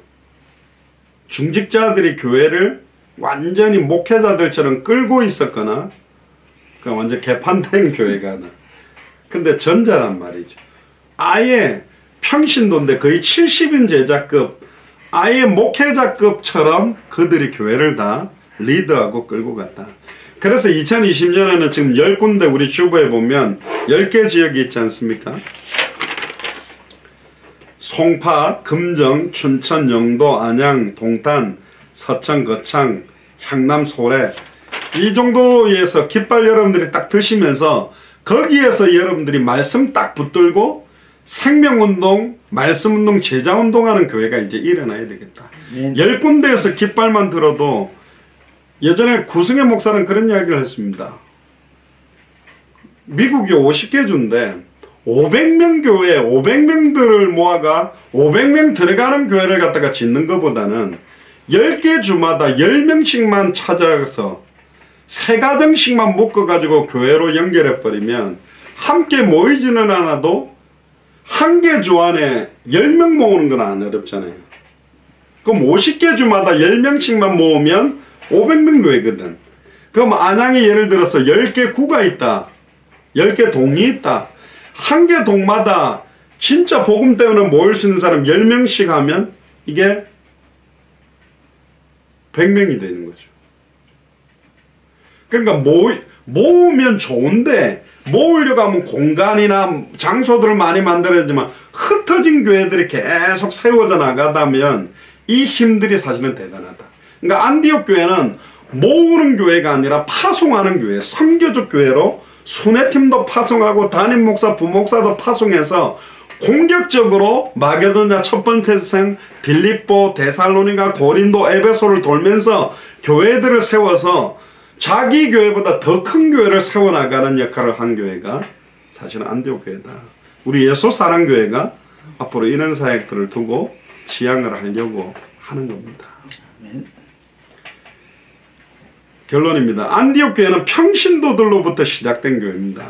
중직자들이 교회를 완전히 목회자들처럼 끌고 있었거나 그러니까 완전 개판된 교회가 하나. 근데 전자란 말이죠. 아예 평신도인데 거의 70인 제자급 아예 목회자급처럼 그들이 교회를 다 리드하고 끌고 갔다. 그래서 2020년에는 지금 10군데 우리 주보에 보면 10개 지역이 있지 않습니까? 송파, 금정, 춘천, 영도, 안양, 동탄, 서천, 거창, 향남, 소래 이 정도에서 깃발 여러분들이 딱 드시면서 거기에서 여러분들이 말씀 딱 붙들고 생명운동, 말씀운동, 제자운동하는 교회가 이제 일어나야 되겠다. 10군데에서 깃발만 들어도 예전에 구승의 목사는 그런 이야기를 했습니다. 미국이 50개 주인데 500명 교회, 500명들을 모아가 500명 들어가는 교회를 갖다가 짓는 것보다는 10개 주마다 10명씩만 찾아가서 3가정씩만 묶어가지고 교회로 연결해버리면 함께 모이지는 않아도 한 개 주 안에 10명 모으는 건 안 어렵잖아요. 그럼 50개 주마다 10명씩만 모으면 500명 교회거든. 그럼 안양에 예를 들어서 10개 구가 있다. 10개 동이 있다. 한 개 동마다 진짜 복음 때문에 모일 수 있는 사람 10명씩 하면 이게 100명이 되는 거죠. 그러니까 모으면 좋은데 모으려고 하면 공간이나 장소들을 많이 만들어야지만 흩어진 교회들이 계속 세워져 나가다면 이 힘들이 사실은 대단하다. 그러니까 안디옥 교회는 모으는 교회가 아니라 파송하는 교회, 선교적 교회로 순회팀도 파송하고 담임 목사, 부목사도 파송해서 공격적으로 마게도냐 첫 번째 생, 빌립보, 데살로니가, 고린도, 에베소를 돌면서 교회들을 세워서 자기 교회보다 더 큰 교회를 세워나가는 역할을 한 교회가 사실은 안디옥 교회다. 우리 예수 사랑교회가 앞으로 이런 사역들을 두고 지향을 하려고 하는 겁니다. 결론입니다. 안디옥 교회는 평신도들로부터 시작된 교회입니다.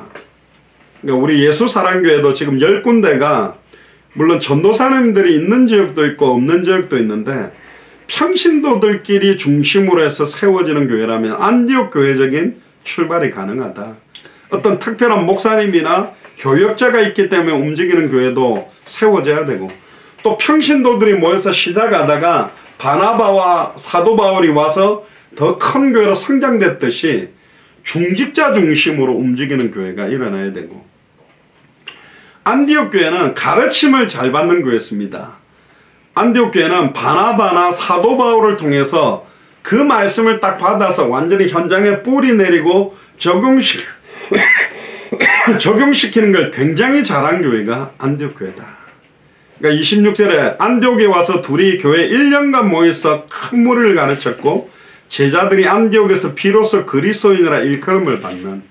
그러니까 우리 예수 사랑교회도 지금 10군데가 물론 전도사님들이 있는 지역도 있고 없는 지역도 있는데 평신도들끼리 중심으로 해서 세워지는 교회라면 안디옥 교회적인 출발이 가능하다. 어떤 특별한 목사님이나 교역자가 있기 때문에 움직이는 교회도 세워져야 되고 또 평신도들이 모여서 시작하다가 바나바와 사도 바울이 와서 더 큰 교회로 성장됐듯이 중직자 중심으로 움직이는 교회가 일어나야 되고 안디옥 교회는 가르침을 잘 받는 교회였습니다. 안디옥 교회는 바나바나 사도 바울을 통해서 그 말씀을 딱 받아서 완전히 현장에 뿌리 내리고 적용시키는 걸 굉장히 잘한 교회가 안디옥 교회다. 그러니까 26절에 안디옥에 와서 둘이 교회 1년간 모여서 큰 무리를 가르쳤고 제자들이 안디옥에서 비로소 그리스도인이라 일컬음을 받는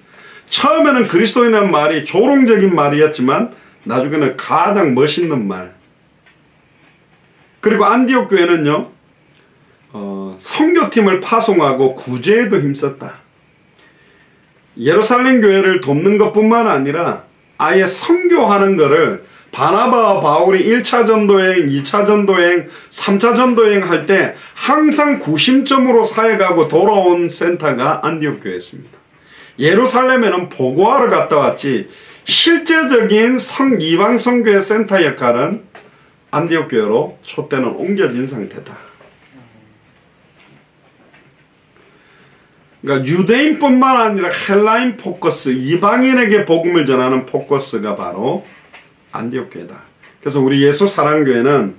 처음에는 그리스도인이라는 말이 조롱적인 말이었지만 나중에는 가장 멋있는 말. 그리고 안디옥 교회는요 선교팀을 파송하고 구제에도 힘썼다. 예루살렘 교회를 돕는 것뿐만 아니라 아예 선교하는 거를 바나바와 바울이 1차 전도여행, 2차 전도여행, 3차 전도여행 할 때 항상 구심점으로 사역하고 돌아온 센터가 안디옥 교회였습니다. 예루살렘에는 보고하러 갔다 왔지 실제적인 이방 선교회 센터 역할은 안디옥 교회로 촛대는 옮겨진 상태다. 그러니까 유대인뿐만 아니라 헬라인 포커스, 이방인에게 복음을 전하는 포커스가 바로 안디옥 교회다. 그래서 우리 예수 사랑교회는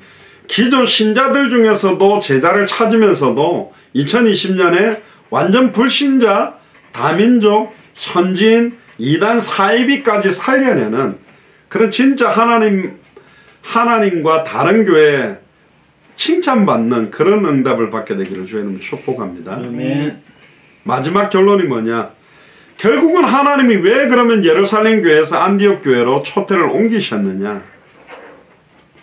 기존 신자들 중에서도 제자를 찾으면서도 2020년에 완전 불신자, 다민족, 현지인, 이단 사이비까지 살려내는 그런 진짜 하나님과 다른 교회에 칭찬받는 그런 응답을 받게 되기를 주의 축복합니다. 아멘. 마지막 결론이 뭐냐? 결국은 하나님이 왜 그러면 예루살렘 교회에서 안디옥 교회로 초대를 옮기셨느냐?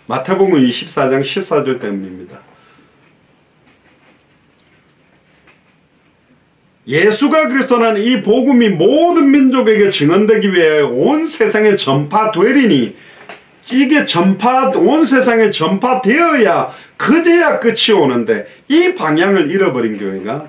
마태복음 24장 14절 때문입니다. 예수가 그리스도라는 이 복음이 모든 민족에게 증언되기 위해 온 세상에 전파되리니 이게 온 세상에 전파되어야 그제야 끝이 오는데 이 방향을 잃어버린 교회가